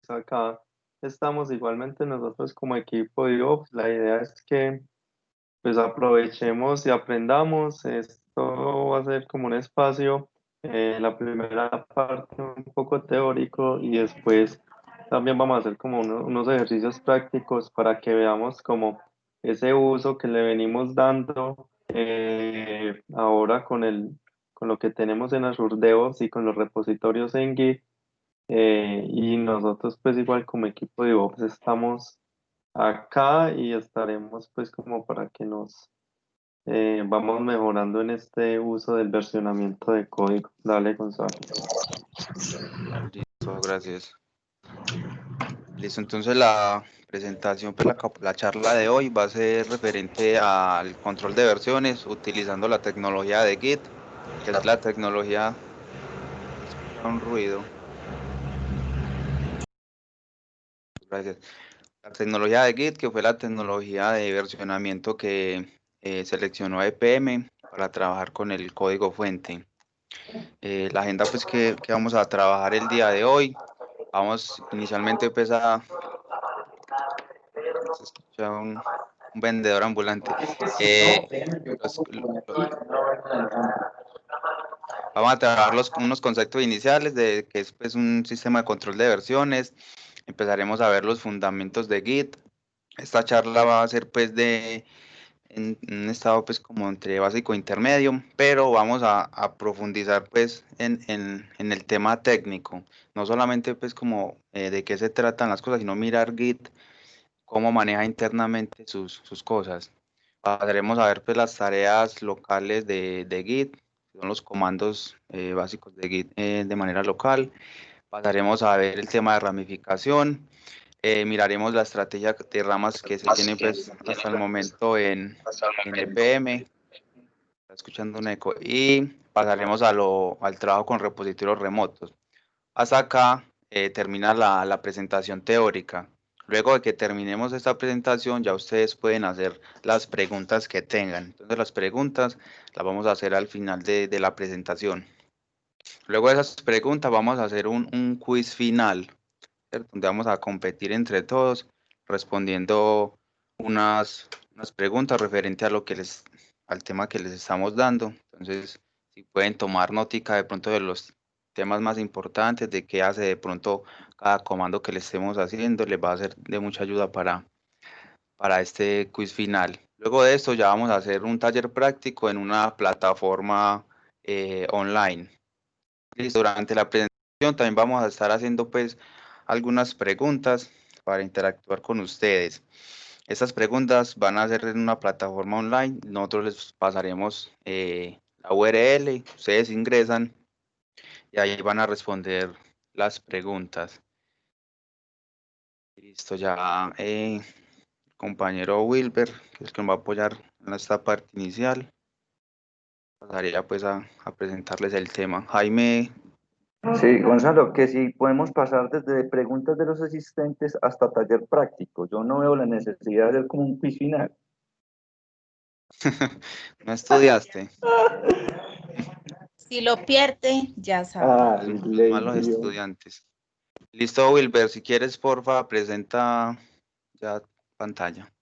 pues acá estamos igualmente nosotros como equipo de DevOps. La idea es que pues aprovechemos y aprendamos. Esto va a ser como un espacio, la primera parte un poco teórico y después también vamos a hacer como unos ejercicios prácticos para que veamos como ese uso que le venimos dando ahora con lo que tenemos en Azure DevOps y con los repositorios en Git. Y nosotros pues igual como equipo de DevOps estamos acá y estaremos pues como para que nos vamos mejorando en este uso del versionamiento de código. Dale, Gonzalo. Listo, gracias. Listo, entonces la presentación, pues la charla de hoy va a ser referente al control de versiones utilizando la tecnología de Git, que es la tecnología, escucha un ruido, gracias. La tecnología de Git, que fue la tecnología de versionamiento que seleccionó EPM para trabajar con el código fuente. La agenda pues que vamos a trabajar el día de hoy, vamos inicialmente pues se escucha un vendedor ambulante. Los- lo- Vamos a trabajar unos conceptos iniciales de que es pues, un sistema de control de versiones. Empezaremos a ver los fundamentos de Git. Esta charla va a ser pues en un estado pues como entre básico e intermedio, pero vamos a profundizar pues en el tema técnico. No solamente pues como de qué se tratan las cosas, sino mirar Git, cómo maneja internamente sus cosas. Pasaremos a ver pues, las tareas locales de Git, son los comandos básicos de Git de manera local. Pasaremos a ver el tema de ramificación. Miraremos la estrategia de ramas que se tiene pues, hasta el momento en EPM. Está escuchando un eco. Y pasaremos al trabajo con repositorios remotos. Hasta acá termina la presentación teórica. Luego de que terminemos esta presentación, ya ustedes pueden hacer las preguntas que tengan. Entonces las preguntas las vamos a hacer al final de la presentación. Luego de esas preguntas vamos a hacer un quiz final, ¿cierto? Donde vamos a competir entre todos respondiendo unas preguntas referente a al tema que les estamos dando. Entonces, si pueden tomar notica de pronto de los temas más importantes, de qué hace de pronto cada comando que le estemos haciendo, les va a ser de mucha ayuda para este quiz final. Luego de esto ya vamos a hacer un taller práctico en una plataforma online. Listo, durante la presentación también vamos a estar haciendo pues algunas preguntas para interactuar con ustedes. Estas preguntas van a ser en una plataforma online. Nosotros les pasaremos la URL, ustedes ingresan y ahí van a responder las preguntas. Listo, ya el compañero Wilber, que es el que nos va a apoyar en esta parte inicial, pasaría pues a presentarles el tema. Jaime. Sí, Gonzalo, que si podemos pasar desde preguntas de los asistentes hasta taller práctico. Yo no veo la necesidad de hacer como un quiz final. ¿No estudiaste? Si lo pierde, ya sabe. Ay, Los le malos dio. estudiantes. Listo, Wilber, si quieres, porfa, presenta ya pantalla.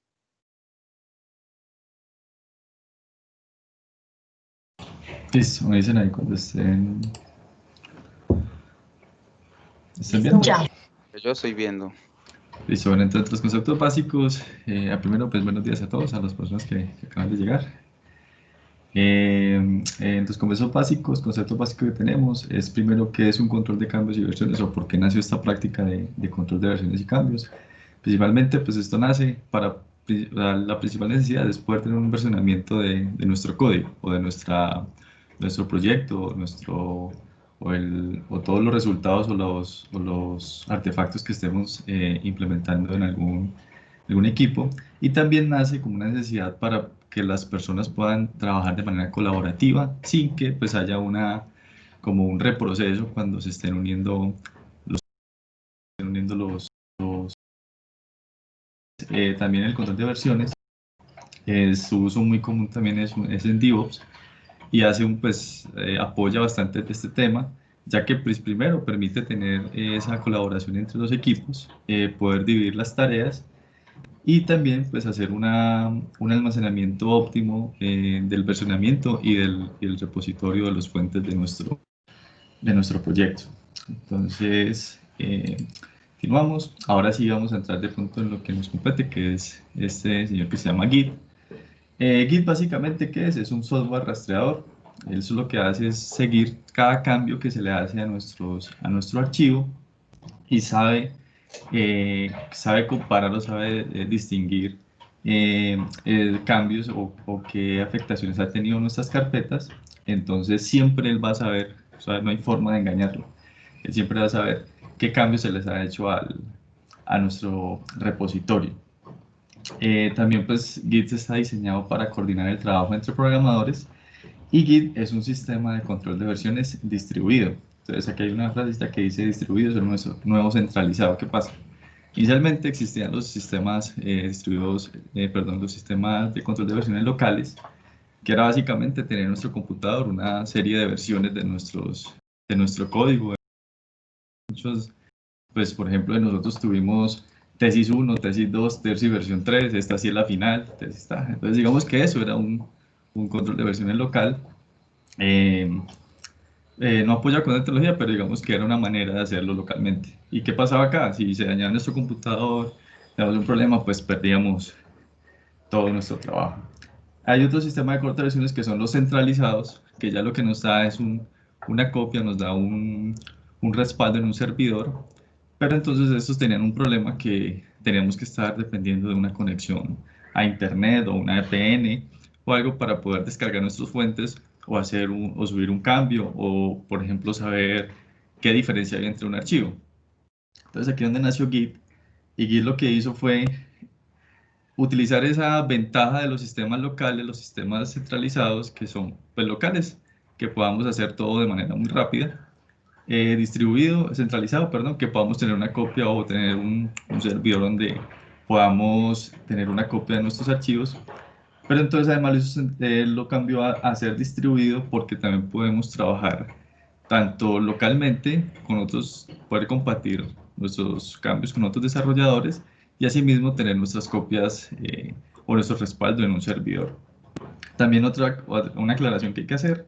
Listo, me dicen ahí cuando estén Listo, viendo. ya. Yo estoy viendo. Listo, bueno, entre los conceptos básicos, primero, pues buenos días a todos, a las personas que acaban de llegar. Entonces, conceptos básicos que tenemos es primero qué es un control de cambios y versiones o por qué nació esta práctica de control de versiones y cambios. Principalmente, pues esto nace para, la principal necesidad es poder tener un versionamiento de nuestro código o de nuestro proyecto, o todos los resultados o los artefactos que estemos implementando en algún equipo. Y también nace como una necesidad para que las personas puedan trabajar de manera colaborativa sin que pues haya como un reproceso cuando se estén uniendo los también el control de versiones. Su uso muy común también es en DevOps y apoya bastante este tema, ya que pues, primero permite tener esa colaboración entre los equipos, poder dividir las tareas y también pues hacer un almacenamiento óptimo del versionamiento y del repositorio de las fuentes de nuestro proyecto. Entonces, continuamos. Ahora sí vamos a entrar de pronto en lo que nos compete, que es este señor que se llama Git. Git básicamente, ¿qué es? Es un software rastreador. Eso lo que hace es seguir cada cambio que se le hace a nuestro archivo y sabe comparar o sabe distinguir cambios o qué afectaciones ha tenido nuestras carpetas. Entonces siempre él va a saber, o sea, no hay forma de engañarlo. Él siempre va a saber qué cambios se les ha hecho a nuestro repositorio. También pues Git está diseñado para coordinar el trabajo entre programadores y Git es un sistema de control de versiones distribuido. Entonces aquí hay una frasecita que dice distribuido es el nuevo centralizado. ¿Qué pasa? Inicialmente existían los sistemas distribuidos, los sistemas de control de versiones locales, que era básicamente tener en nuestro computador una serie de versiones de nuestro código. Muchos, pues por ejemplo, nosotros tuvimos tesis 1, tesis 2, tesis versión 3, esta sí es la final, tesis está. Entonces digamos que eso era un control de versiones local. No apoya con la tecnología, pero digamos que era una manera de hacerlo localmente. ¿Y qué pasaba acá? Si se dañaba nuestro computador, teníamos un problema, pues perdíamos todo nuestro trabajo. Hay otro sistema de corte de versiones que son los centralizados, que ya lo que nos da es una copia, nos da un respaldo en un servidor, pero entonces estos tenían un problema que teníamos que estar dependiendo de una conexión a internet o una VPN o algo para poder descargar nuestras fuentes o o subir un cambio o, por ejemplo, saber qué diferencia hay entre un archivo. Entonces aquí es donde nació Git, y Git lo que hizo fue utilizar esa ventaja de los sistemas locales, los sistemas centralizados que son pues, locales, que podamos hacer todo de manera muy rápida, centralizado, perdón, que podamos tener una copia o tener un servidor donde podamos tener una copia de nuestros archivos. Pero entonces además lo cambió a ser distribuido porque también podemos trabajar tanto localmente con otros, poder compartir nuestros cambios con otros desarrolladores y asimismo tener nuestras copias o nuestro respaldo en un servidor. También una aclaración que hay que hacer,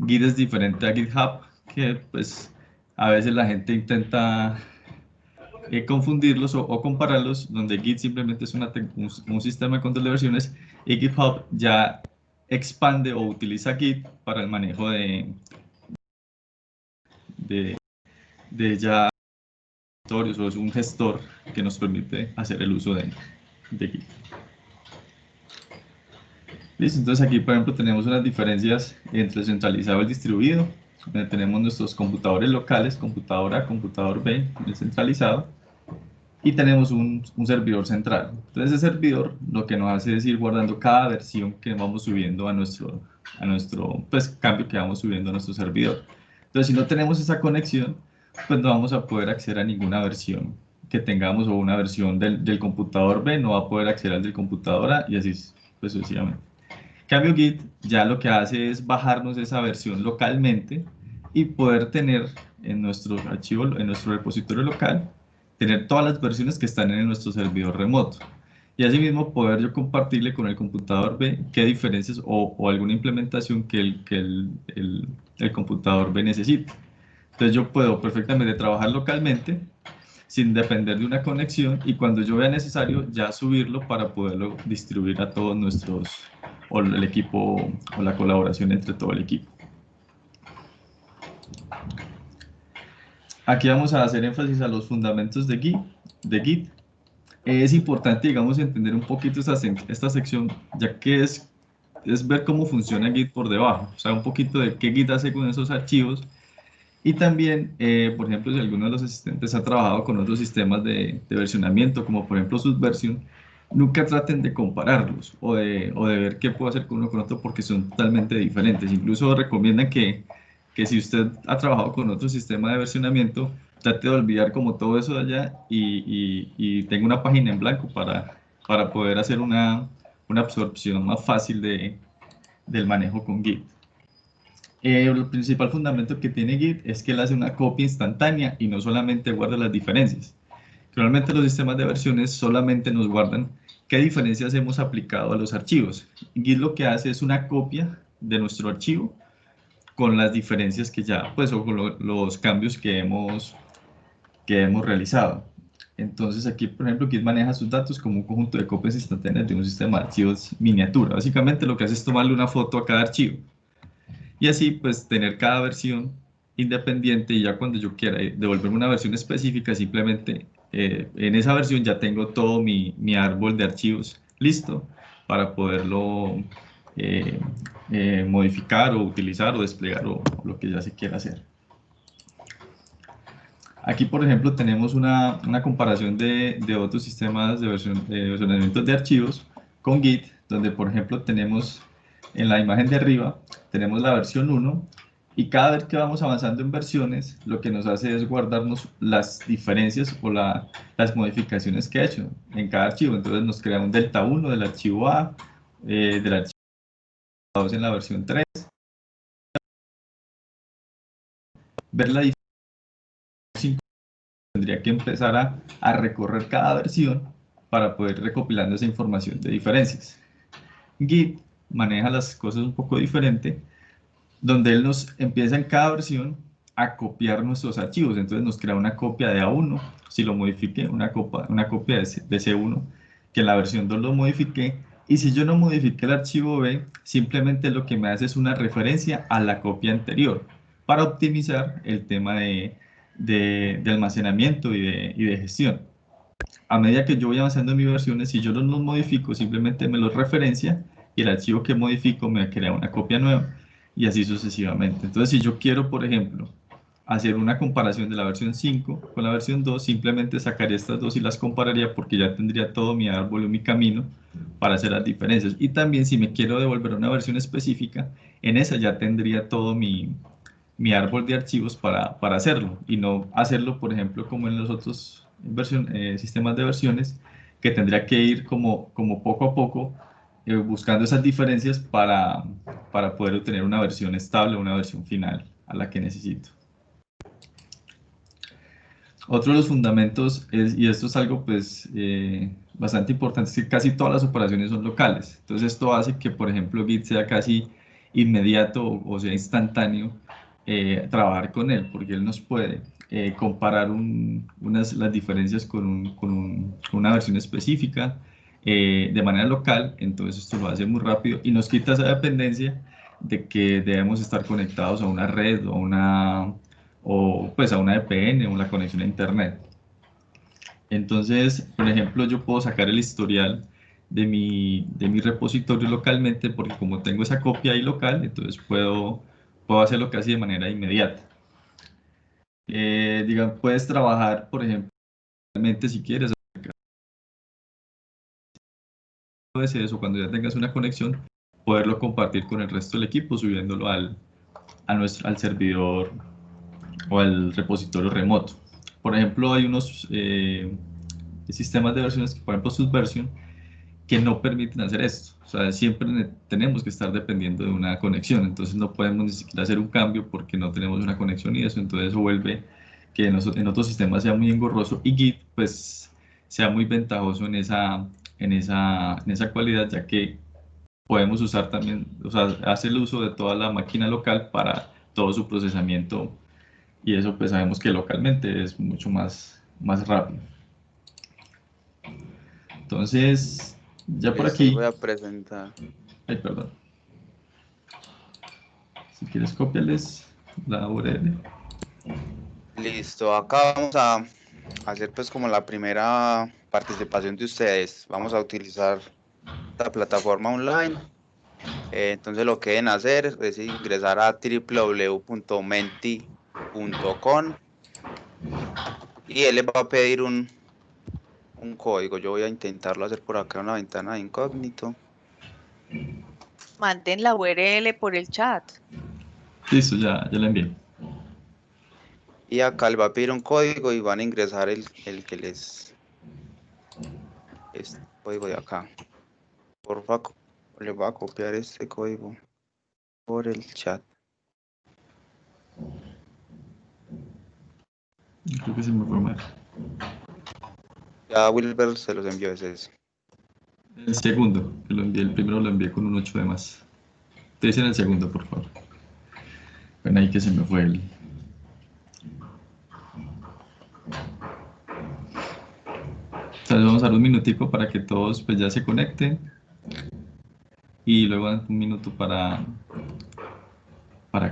Git es diferente a GitHub, que pues a veces la gente intenta confundirlos o compararlos, donde Git simplemente es un sistema de control de versiones y GitHub ya expande o utiliza Git para el manejo de ya o es un gestor que nos permite hacer el uso de Git. Listo, entonces aquí por ejemplo tenemos unas diferencias entre el centralizado y el distribuido, donde tenemos nuestros computadores locales, computador A, computador B, el centralizado, y tenemos un servidor central. Entonces ese servidor lo que nos hace es ir guardando cada versión que vamos subiendo a nuestro pues, cambio que vamos subiendo a nuestro servidor. Entonces si no tenemos esa conexión, pues no vamos a poder acceder a ninguna versión que tengamos o una versión del computador B no va a poder acceder al del computador A y así pues, sucesivamente. Cambio Git ya lo que hace es bajarnos esa versión localmente y poder tener en nuestro archivo, en nuestro repositorio local, tener todas las versiones que están en nuestro servidor remoto. Y asimismo poder yo compartirle con el computador B qué diferencias o alguna implementación que el computador B necesite. Entonces yo puedo perfectamente trabajar localmente sin depender de una conexión y cuando yo vea necesario ya subirlo para poderlo distribuir a todos o el equipo o la colaboración entre todo el equipo. Aquí vamos a hacer énfasis a los fundamentos de Git. Es importante, digamos, entender un poquito esta sección, ya que es ver cómo funciona Git por debajo, o sea, un poquito de qué Git hace con esos archivos. Y también, por ejemplo, si alguno de los asistentes ha trabajado con otros sistemas de versionamiento, como por ejemplo Subversion, nunca traten de compararlos o de ver qué puedo hacer con uno con otro porque son totalmente diferentes. Incluso recomiendan que si usted ha trabajado con otro sistema de versionamiento, trate de olvidar como todo eso de allá y tenga una página en blanco para poder hacer una absorción más fácil del manejo con Git. El principal fundamento que tiene Git es que él hace una copia instantánea y no solamente guarda las diferencias. Realmente los sistemas de versiones solamente nos guardan qué diferencias hemos aplicado a los archivos. Git lo que hace es una copia de nuestro archivo con las diferencias que ya, pues, o con los cambios que hemos realizado. Entonces aquí, por ejemplo, Git maneja sus datos como un conjunto de copias instantáneas de un sistema de archivos miniatura. Básicamente lo que hace es tomarle una foto a cada archivo y así pues tener cada versión independiente, y ya cuando yo quiera devolverme una versión específica, simplemente en esa versión ya tengo todo mi árbol de archivos listo para poderlo modificar o utilizar o desplegar o lo que ya se quiera hacer. Aquí, por ejemplo, tenemos una comparación de otros sistemas de versionamiento de archivos con Git, donde, por ejemplo, tenemos en la imagen de arriba, tenemos la versión 1, y cada vez que vamos avanzando en versiones, lo que nos hace es guardarnos las diferencias o las modificaciones que ha hecho en cada archivo. Entonces nos crea un delta 1 del archivo A, del archivo 2 en la versión 3, ver la diferencia. Tendría que empezar a recorrer cada versión para poder ir recopilando esa información de diferencias. Git maneja las cosas un poco diferente, donde él nos empieza en cada versión a copiar nuestros archivos. Entonces nos crea una copia de A1, si lo modifique, una copia de C1, que en la versión 2 lo modifique, y si yo no modifique el archivo B, simplemente lo que me hace es una referencia a la copia anterior, para optimizar el tema de almacenamiento y de gestión. A medida que yo voy avanzando en mis versiones, si yo no los modifico, simplemente me los referencia y el archivo que modifico me crea una copia nueva y así sucesivamente. Entonces, si yo quiero, por ejemplo, hacer una comparación de la versión 5 con la versión 2, simplemente sacaría estas dos y las compararía porque ya tendría todo mi árbol o mi camino para hacer las diferencias. Y también si me quiero devolver a una versión específica, en esa ya tendría todo mi árbol de archivos para hacerlo y no hacerlo, por ejemplo, como en los otros sistemas de versiones, que tendría que ir como poco a poco buscando esas diferencias para poder obtener una versión estable, una versión final a la que necesito. Otro de los fundamentos es, y esto es algo pues bastante importante, es que casi todas las operaciones son locales. Entonces esto hace que, por ejemplo, Git sea casi inmediato o sea instantáneo trabajar con él, porque él nos puede comparar las diferencias con una versión específica de manera local. Entonces esto lo hace muy rápido y nos quita esa dependencia de que debemos estar conectados a una red o pues a una VPN o la conexión a internet. Entonces, por ejemplo, yo puedo sacar el historial de mi repositorio localmente, porque como tengo esa copia ahí local, entonces puedo hacerlo casi de manera inmediata. Digamos, puedes trabajar, por ejemplo, si quieres, o cuando ya tengas una conexión, poderlo compartir con el resto del equipo, subiéndolo al servidor o al repositorio remoto. Por ejemplo, hay unos sistemas de versiones, por ejemplo Subversion, que no permiten hacer esto. O sea, siempre tenemos que estar dependiendo de una conexión, entonces no podemos ni siquiera hacer un cambio porque no tenemos una conexión y eso, entonces eso vuelve que en otros sistemas sea muy engorroso y Git pues sea muy ventajoso en esa cualidad, ya que podemos usar también, o sea, hacer el uso de toda la máquina local para todo su procesamiento, y eso pues sabemos que localmente es mucho más rápido. Entonces, ya por Listo, aquí. voy a presentar. Ay, perdón. Si quieres, cópiales la URL. Listo, acá vamos a hacer pues como la primera participación de ustedes. Vamos a utilizar la plataforma online. Entonces lo que deben hacer es ingresar a www.menti.com y él les va a pedir un código. Yo voy a intentarlo hacer por acá en una ventana de incógnito. Manden la URL por el chat. Listo, ya la envié. Y acá le va a pedir un código y van a ingresar el que les... Este código de acá. Porfa, le voy a copiar este código por el chat. Creo que se me fue mal. Ya Wilber se los envió ese. El segundo, que lo envié, el primero lo envié con un 8 de más. Te dicen el segundo, por favor. Bueno, ahí que se me fue el... Entonces vamos a dar un minutico para que todos pues ya se conecten. Y luego dan un minuto para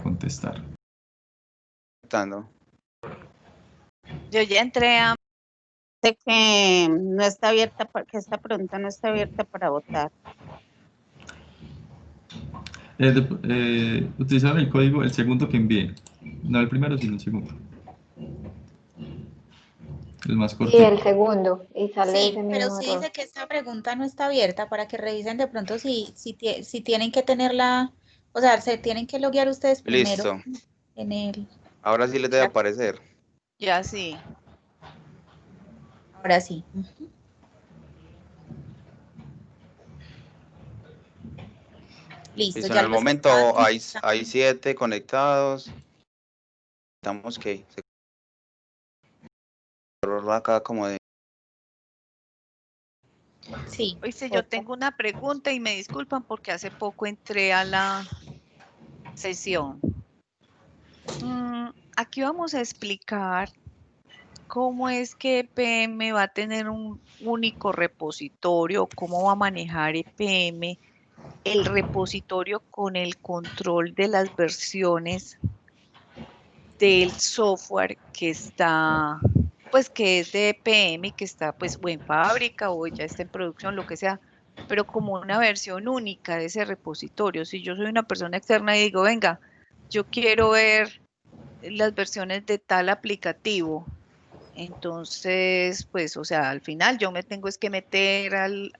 contestar. Yo ya entré a... Sé que no está abierta, que esta pregunta no está abierta para votar. Utilizaron el código, el segundo que envié. No el primero, sino el segundo. El más corto. Sí, el segundo. Y sale Sí, ese pero mismo sí error. dice que esta pregunta no está abierta para que revisen de pronto si tienen que tenerla, o sea, se tienen que loguear ustedes primero Listo. en el... Ahora sí les debe aparecer. Ya sí. Ahora sí. Listo, Listo, ya en el los momento están- hay 7 conectados. Estamos que acá como de... Sí. Oíste, yo tengo una pregunta y me disculpan porque hace poco entré a la sesión. Aquí vamos a explicar cómo es que EPM va a tener un único repositorio, cómo va a manejar EPM el repositorio con el control de las versiones del software que está, pues que es de EPM y que está pues o en fábrica o ya está en producción, lo que sea, pero como una versión única de ese repositorio. Si yo soy una persona externa y digo, venga, yo quiero ver las versiones de tal aplicativo, entonces, pues, o sea, al final yo me tengo es que meter al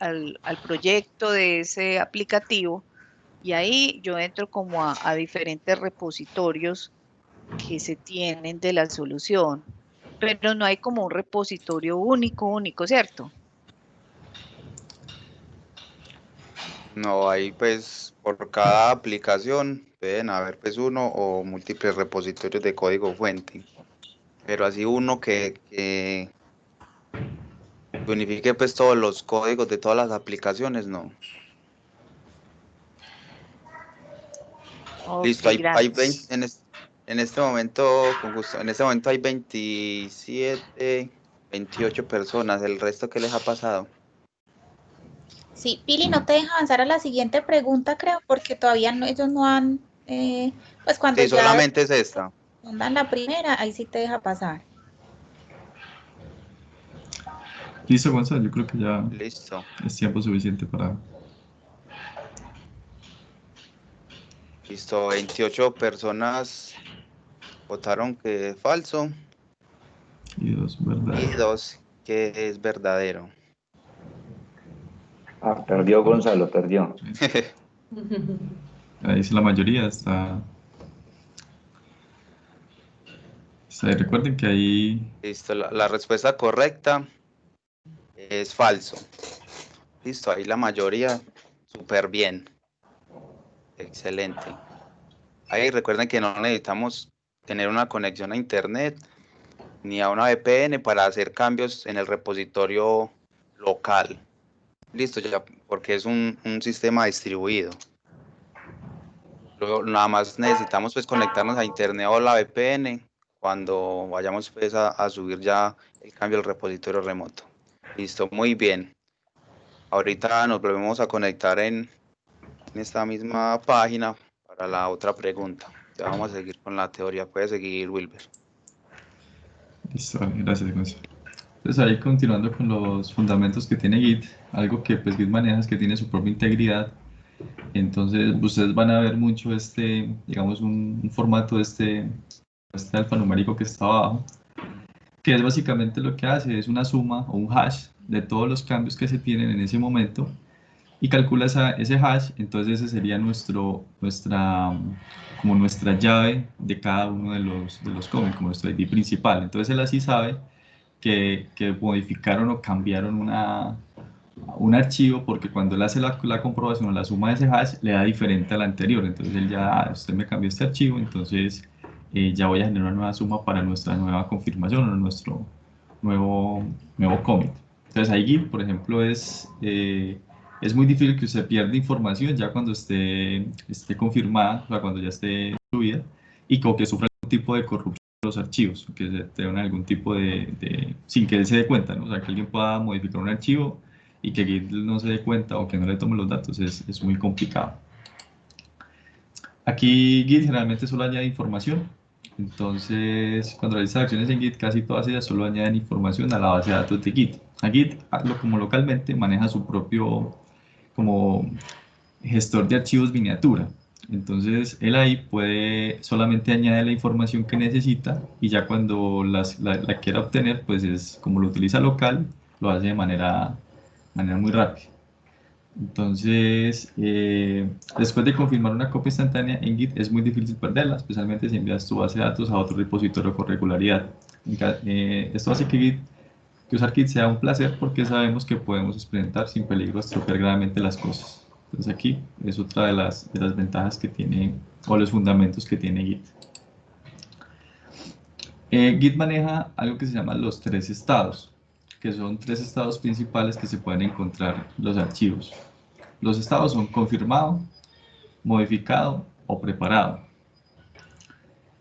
proyecto de ese aplicativo y ahí yo entro como a diferentes repositorios que se tienen de la solución, pero no hay como un repositorio único, ¿cierto? No, ahí pues por cada aplicación pueden haber pues uno o múltiples repositorios de código fuente. Pero así uno que unifique pues todos los códigos de todas las aplicaciones, no. Ok, Listo, hay gracias. 20, en este momento, con gusto, en este momento hay 27, 28 personas. ¿El resto qué les ha pasado? Sí, Pili, no te deja avanzar a la siguiente pregunta, creo, porque todavía no, ellos no han, pues cuando Sí, ya solamente es esta. mandan la primera, ahí sí te deja pasar. Listo, Gonzalo, yo creo que ya Listo. es tiempo suficiente para... Listo, 28 personas votaron que es falso Y dos, ¿verdad? y 2 que es verdadero. Ah, perdió Gonzalo, perdió. Ahí es la mayoría, está ahí. Recuerden que ahí... Listo, la respuesta correcta es falso. Listo, ahí la mayoría, súper bien. Excelente. Ahí recuerden que no necesitamos tener una conexión a internet ni a una VPN para hacer cambios en el repositorio local. Listo, ya, porque es un sistema distribuido. Luego, nada más necesitamos pues conectarnos a internet o la VPN cuando vayamos pues a subir ya el cambio al repositorio remoto. Listo, muy bien. Ahorita nos volvemos a conectar en esta misma página para la otra pregunta. Ya vamos a seguir con la teoría. Puede seguir, Wilber. Listo, vale, gracias, Gonzalo. Entonces ahí continuando con los fundamentos que tiene Git, algo que pues Git maneja es que tiene su propia integridad. Entonces ustedes van a ver mucho digamos un formato de este alfanumérico que está abajo, que es básicamente lo que hace, es una suma o un hash de todos los cambios que se tienen en ese momento y calcula ese hash, entonces ese sería como nuestra llave de cada uno de los comments, como nuestro ID principal. Entonces él así sabe que modificaron o cambiaron un archivo, porque cuando él hace la comprobación o la suma de ese hash le da diferente al anterior. Entonces él ya, usted me cambió este archivo, entonces ya voy a generar una nueva suma para nuestra nueva confirmación o nuestro nuevo commit. Entonces ahí Git, por ejemplo, es muy difícil que usted pierda información ya cuando esté confirmada, o sea, cuando ya esté subida, y como que sufra algún tipo de corrupción de los archivos, que se tengan algún tipo sin que él se dé cuenta, ¿no? O sea, que alguien pueda modificar un archivo y que Git no se dé cuenta o que no le tome los datos es muy complicado. Aquí Git generalmente solo añade información. Entonces, cuando realizas acciones en Git, casi todas ellas solo añaden información a la base de datos de Git. A Git, como localmente, maneja su propio como gestor de archivos miniatura. Entonces, él ahí solamente añade la información que necesita y ya cuando la quiera obtener, pues es como lo utiliza local, lo hace de manera muy rápida. Entonces, después de confirmar una copia instantánea en Git, es muy difícil perderla, especialmente si envías tu base de datos a otro repositorio con regularidad. Esto hace que usar Git sea un placer porque sabemos que podemos experimentar sin peligro estropear gravemente las cosas. Entonces aquí es otra de las ventajas que tiene, o los fundamentos que tiene Git. Git maneja algo que se llama los 3 estados, que son 3 estados principales que se pueden encontrar los archivos. Los estados son confirmado, modificado o preparado.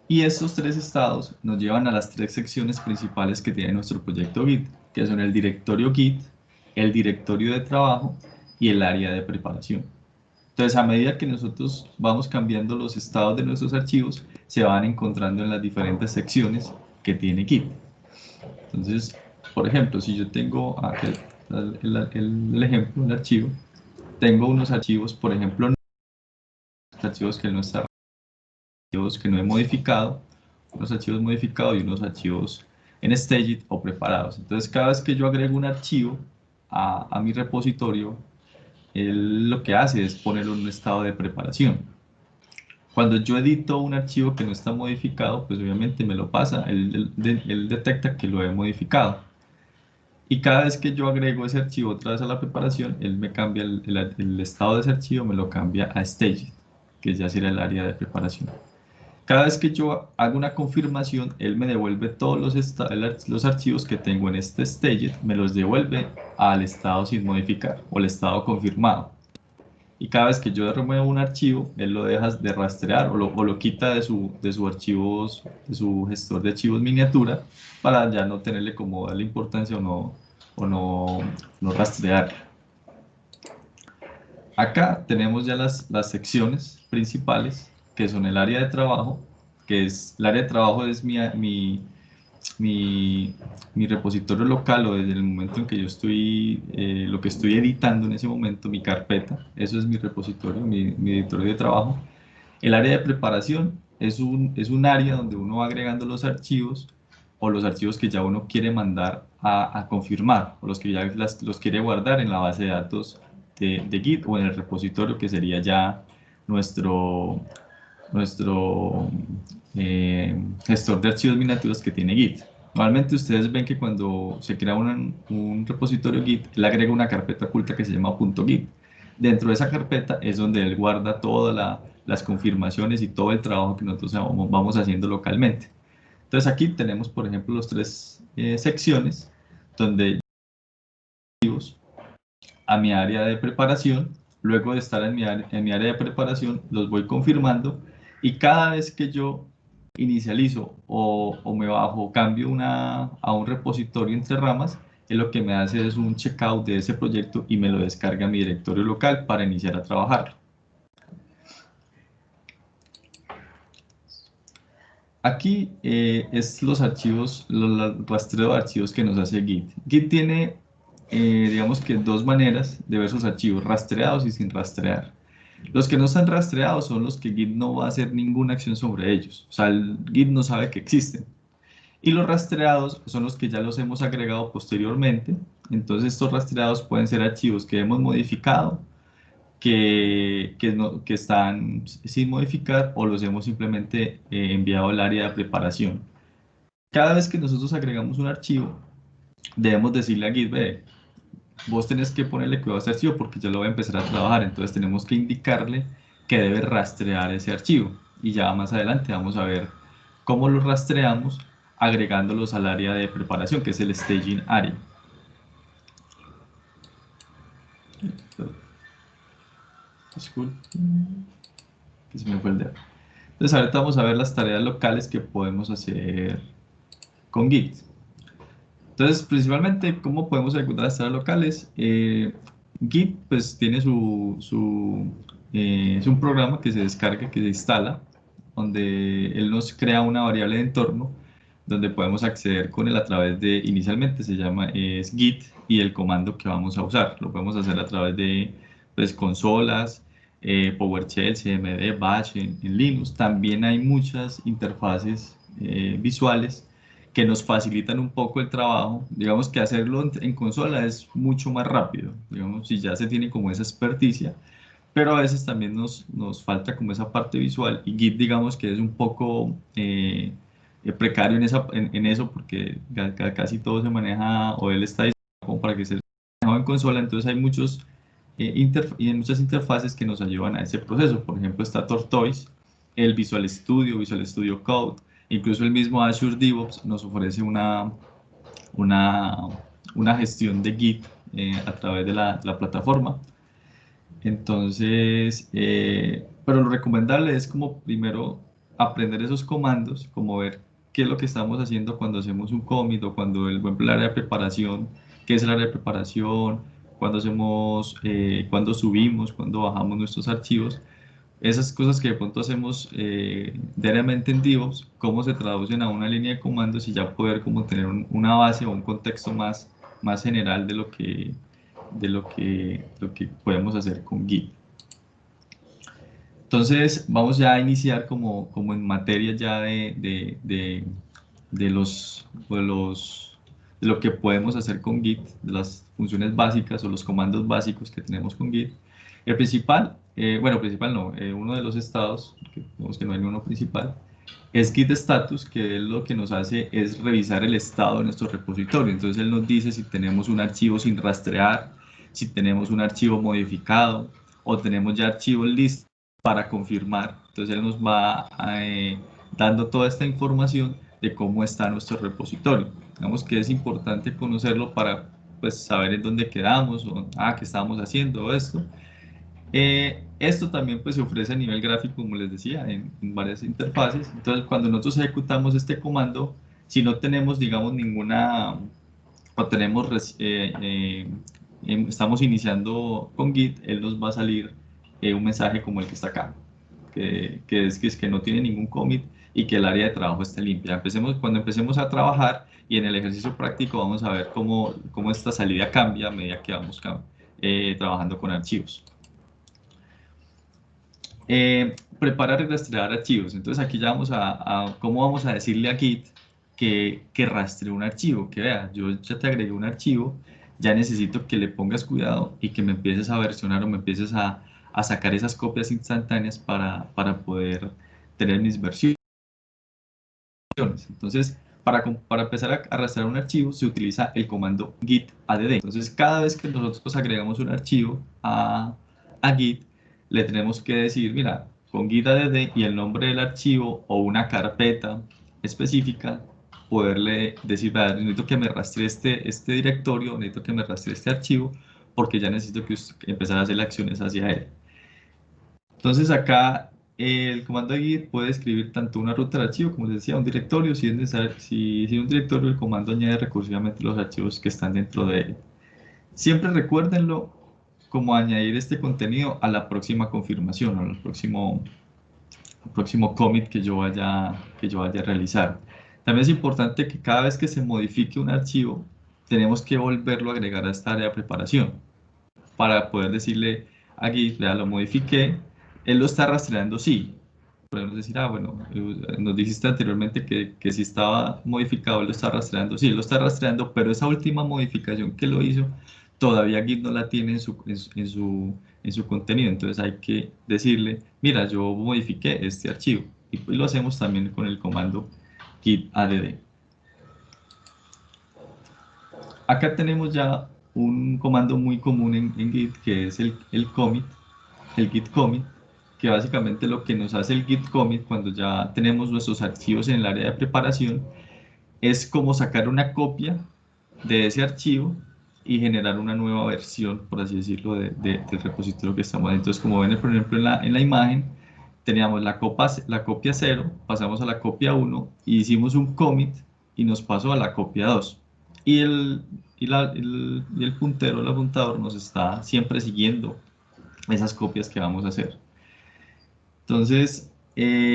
Y estos 3 estados nos llevan a las 3 secciones principales que tiene nuestro proyecto Git, que son el directorio Git, el directorio de trabajo y el área de preparación. Entonces, a medida que nosotros vamos cambiando los estados de nuestros archivos, se van encontrando en las diferentes secciones que tiene Git. Entonces, por ejemplo, si yo tengo aquí el ejemplo, el archivo, tengo unos archivos, por ejemplo, archivos que no están, archivos que no he modificado, unos archivos modificados y unos archivos en staged o preparados. Entonces, cada vez que yo agrego un archivo a mi repositorio, él lo que hace es ponerlo en un estado de preparación. Cuando yo edito un archivo que no está modificado, pues obviamente me lo pasa, él detecta que lo he modificado. Y cada vez que yo agrego ese archivo otra vez a la preparación, él me cambia el estado de ese archivo, me lo cambia a staged, que ya será el área de preparación. Cada vez que yo hago una confirmación, él me devuelve todos los archivos que tengo en este staged, me los devuelve al estado sin modificar o el estado confirmado. Y cada vez que yo remuevo un archivo, él lo deja de rastrear o lo quita de su gestor de archivos miniatura para ya no tenerle como darle importancia o no rastrear. Acá tenemos ya las secciones principales, que son el área de trabajo, el área de trabajo es mi repositorio local o desde el momento en que yo estoy, lo que estoy editando en ese momento, mi carpeta, eso es mi repositorio, mi directorio de trabajo. El área de preparación es un área donde uno va agregando los archivos o los archivos que ya uno quiere mandar a confirmar o los que ya los quiere guardar en la base de datos de Git o en el repositorio que sería ya nuestro gestor de archivos miniaturas que tiene Git. Normalmente ustedes ven que cuando se crea un repositorio Git, él agrega una carpeta oculta que se llama .git. Dentro de esa carpeta es donde él guarda todas las confirmaciones y todo el trabajo que nosotros vamos haciendo localmente. Entonces aquí tenemos, por ejemplo, las 3 secciones donde a mi área de preparación. Luego de estar en mi área de preparación, los voy confirmando y cada vez que yo inicializo o me bajo, cambio a un repositorio entre ramas, él lo que me hace es un checkout de ese proyecto y me lo descarga a mi directorio local para iniciar a trabajarlo. Aquí es los archivos, el rastreo de archivos que nos hace Git. Git tiene, digamos que 2 maneras de ver sus archivos, rastreados y sin rastrear. Los que no están rastreados son los que Git no va a hacer ninguna acción sobre ellos. O sea, el Git no sabe que existen. Y los rastreados son los que ya los hemos agregado posteriormente. Entonces estos rastreados pueden ser archivos que hemos modificado, que están sin modificar o los hemos simplemente enviado al área de preparación. Cada vez que nosotros agregamos un archivo, debemos decirle a Git, vos tenés que ponerle cuidado a este archivo porque ya lo voy a empezar a trabajar, entonces tenemos que indicarle que debe rastrear ese archivo y ya más adelante vamos a ver ¿Cómo los rastreamos? Agregándolos al área de preparación, que es el staging area. Disculpen, que se me fue el dedo. Entonces ahorita vamos a ver las tareas locales que podemos hacer con Git. Entonces, principalmente, ¿cómo podemos ejecutar las tareas locales? Git pues tiene es un programa que se descarga, que se instala, donde él nos crea una variable de entorno, donde podemos acceder con él a través de, inicialmente se llama es Git y el comando que vamos a usar. Lo podemos hacer a través de pues, consolas, PowerShell, CMD, Bash en Linux. También hay muchas interfaces visuales que nos facilitan un poco el trabajo. Digamos que hacerlo en consola es mucho más rápido, digamos, si ya se tiene como esa experticia, pero a veces también nos falta como esa parte visual y Git digamos que es un poco precario en eso porque casi todo se maneja o él está diseñado como para que se maneje en consola, entonces hay muchas interfaces que nos ayudan a ese proceso. Por ejemplo está Tortoise, el Visual Studio Code, incluso el mismo Azure DevOps nos ofrece una gestión de Git a través de la plataforma. Entonces, pero lo recomendable es como primero aprender esos comandos, como ver qué es lo que estamos haciendo cuando hacemos un commit o cuando por ejemplo, el área de preparación, qué es el área de preparación, cuando subimos, cuando bajamos nuestros archivos. Esas cosas que de pronto hacemos diariamente en DevOps, cómo se traducen a una línea de comandos y ya poder como tener una base o un contexto más general de lo que podemos hacer con Git. Entonces vamos ya a iniciar como en materia ya de lo que podemos hacer con Git, de las funciones básicas o los comandos básicos que tenemos con Git. El principal, principal no, uno de los estados, que vemos que no hay uno principal, es Git status, que es lo que nos hace es revisar el estado de nuestro repositorio. Entonces él nos dice si tenemos un archivo sin rastrear, si tenemos un archivo modificado o tenemos ya archivos listos para confirmar. Entonces él nos va dando toda esta información de cómo está nuestro repositorio. Digamos que es importante conocerlo para pues, saber en dónde quedamos o qué estábamos haciendo esto. Esto también pues, se ofrece a nivel gráfico, como les decía, en varias interfaces. Entonces, cuando nosotros ejecutamos este comando, si no tenemos, digamos, ninguna, o tenemos, estamos iniciando con Git, él nos va a salir un mensaje como el que está acá, que es que no tiene ningún commit y que el área de trabajo esté limpia. Cuando empecemos a trabajar y en el ejercicio práctico vamos a ver cómo esta salida cambia a medida que vamos trabajando con archivos. Preparar y rastrear archivos. Entonces aquí ya vamos cómo vamos a decirle a Git que rastree un archivo, que vea, yo ya te agregué un archivo, ya necesito que le pongas cuidado y que me empieces a versionar o me empieces a sacar esas copias instantáneas para poder tener mis versiones. Entonces, para empezar a rastrear un archivo se utiliza el comando git add. Entonces, cada vez que nosotros agregamos un archivo a Git, le tenemos que decir, mira, con git add y el nombre del archivo o una carpeta específica, poderle decir, necesito que me rastree este directorio, necesito que me rastree este archivo, porque ya necesito empezar a hacer acciones hacia él. Entonces acá el comando de git puede escribir tanto una ruta de archivo, como les decía, un directorio. Si es necesario, si un directorio, el comando añade recursivamente los archivos que están dentro de él. Siempre recuérdenlo como añadir este contenido a la próxima confirmación o al próximo commit que yo vaya a realizar. También es importante que cada vez que se modifique un archivo, tenemos que volverlo a agregar a esta área de preparación para poder decirle a Git, lo modifiqué, él lo está rastreando, sí. Podemos decir, bueno, nos dijiste anteriormente que si estaba modificado, él lo está rastreando, sí, él lo está rastreando, pero esa última modificación que lo hizo, todavía Git no la tiene en su contenido, entonces hay que decirle, mira, yo modifiqué este archivo, y pues lo hacemos también con el comando git add. Acá tenemos ya un comando muy común en Git, que es el commit, el git commit. que básicamente lo que nos hace el Git commit cuando ya tenemos nuestros archivos en el área de preparación es como sacar una copia de ese archivo y generar una nueva versión, por así decirlo, del repositorio que estamos. Entonces, como ven, por ejemplo, en la imagen, teníamos la copia 0, pasamos a la copia 1 y hicimos un commit y nos pasó a la copia 2. Y el puntero, el apuntador nos está siempre siguiendo esas copias que vamos a hacer. Entonces,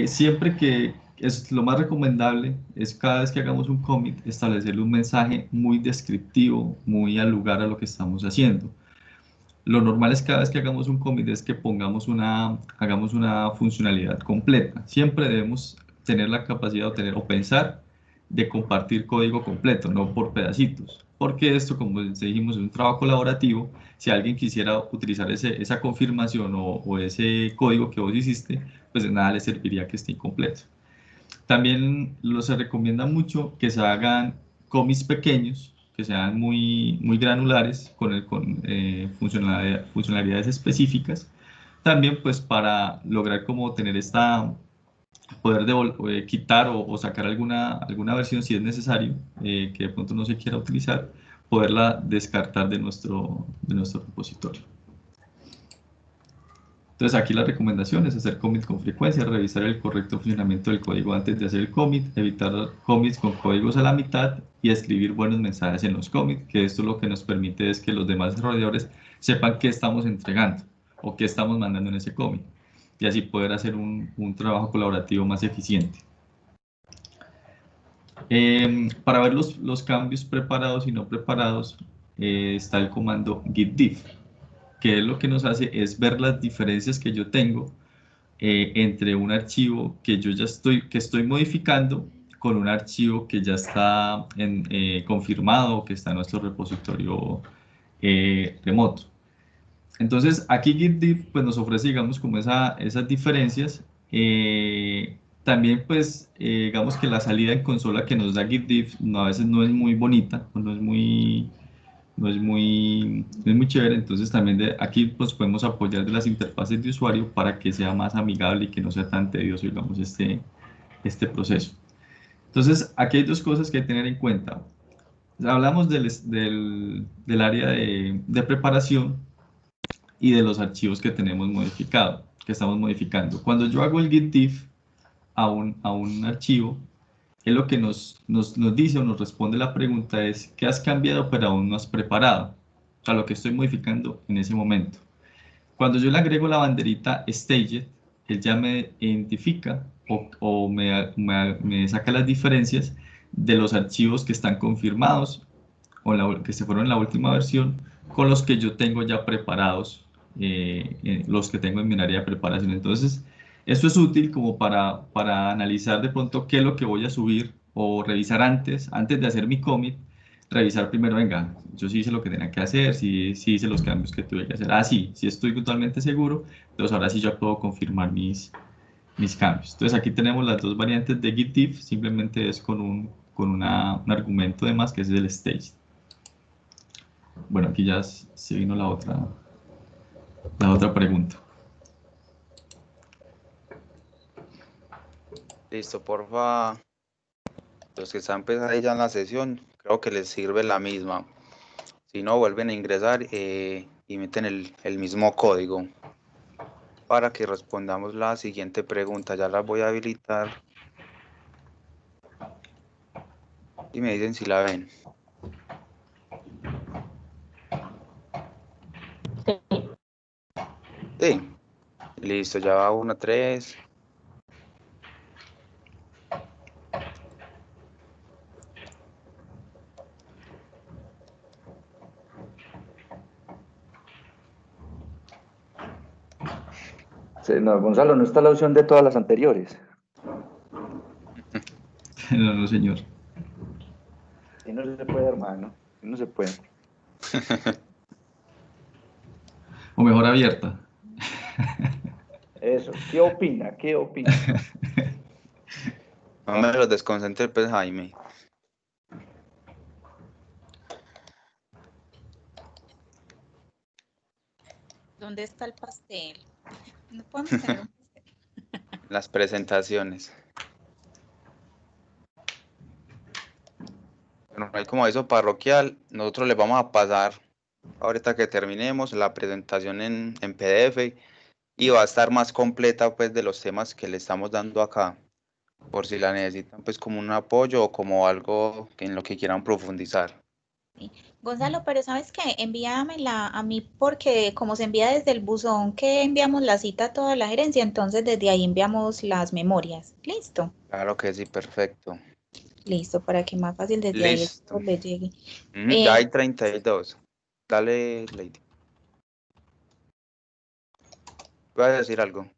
siempre que es lo más recomendable es cada vez que hagamos un commit establecerle un mensaje muy descriptivo, muy al lugar a lo que estamos haciendo. Lo normal es cada vez que hagamos un commit es que hagamos una funcionalidad completa. Siempre debemos tener la capacidad o pensar de compartir código completo, no por pedacitos. Porque esto, como dijimos, es un trabajo colaborativo. Si alguien quisiera utilizar esa confirmación o ese código que vos hiciste, pues de nada le serviría que esté incompleto. También se recomienda mucho que se hagan commits pequeños, que sean muy granulares, con funcionalidades específicas. También pues para lograr como tener poder quitar o sacar alguna versión si es necesario, que de pronto no se quiera utilizar, poderla descartar de nuestro repositorio. Entonces aquí la recomendación es hacer commit con frecuencia, revisar el correcto funcionamiento del código antes de hacer el commit, evitar commits con códigos a la mitad y escribir buenos mensajes en los commits, que esto lo que nos permite es que los demás desarrolladores sepan qué estamos entregando o qué estamos mandando en ese commit y así poder hacer un trabajo colaborativo más eficiente. Para ver los cambios preparados y no preparados está el comando git diff, que lo que nos hace es ver las diferencias que yo tengo entre un archivo que yo ya estoy modificando con un archivo que ya está confirmado, que está en nuestro repositorio remoto. Entonces aquí GitDiff pues, nos ofrece, digamos, como esas diferencias. También, pues, digamos que la salida en consola que nos da GitDiff a veces no es muy bonita, no es muy chévere. Entonces también aquí pues, podemos apoyar de las interfaces de usuario para que sea más amigable y que no sea tan tedioso, digamos, este proceso. Entonces aquí hay dos cosas que hay que tener en cuenta. Hablamos del área de preparación y de los archivos que tenemos que estamos modificando. Cuando yo hago el git diff a un archivo, es lo que nos dice o nos responde la pregunta es ¿qué has cambiado pero aún no has preparado? O sea, lo que estoy modificando en ese momento. Cuando yo le agrego la banderita Staged, él ya me identifica o me saca las diferencias de los archivos que están confirmados o que se fueron en la última versión con los que yo tengo ya preparados, los que tengo en mi área de preparación. Entonces, esto es útil como para analizar de pronto qué es lo que voy a subir o revisar antes de hacer mi commit, revisar primero, venga, yo sí hice lo que tenía que hacer, sí hice los cambios que tuve que hacer. Ah, sí estoy totalmente seguro, entonces ahora sí ya puedo confirmar mis cambios. Entonces aquí tenemos las dos variantes de git diff, simplemente es con un argumento de más que es el stage. Bueno, aquí ya se vino la otra pregunta. Listo, porfa. Los que están pues ahí ya en la sesión, creo que les sirve la misma. Si no, vuelven a ingresar y meten el mismo código para que respondamos la siguiente pregunta. Ya las voy a habilitar y me dicen si la ven. Sí, listo, ya va 1, 3. Sí, no, Gonzalo, no está la opción de todas las anteriores. No, señor. Si no se puede, hermano. Si no se puede. O mejor abierta. Eso. ¿Qué opina? ¿Qué opina? No me los desconcentre, pues, Jaime. ¿Dónde está el pastel? No podemos tener un las presentaciones. Bueno, no hay como eso parroquial. Nosotros les vamos a pasar, ahorita que terminemos, la presentación en PDF y va a estar más completa pues de los temas que le estamos dando acá, por si la necesitan pues como un apoyo o como algo en lo que quieran profundizar. Gonzalo, pero ¿sabes qué? Envíamela a mí porque como se envía desde el buzón que enviamos la cita a toda la gerencia, entonces desde ahí enviamos las memorias. ¿Listo? Claro que sí, perfecto. Listo, para que más fácil desde ahí Listo. esto le llegue. Ya hay 32. Dale, Lady. Voy a decir algo.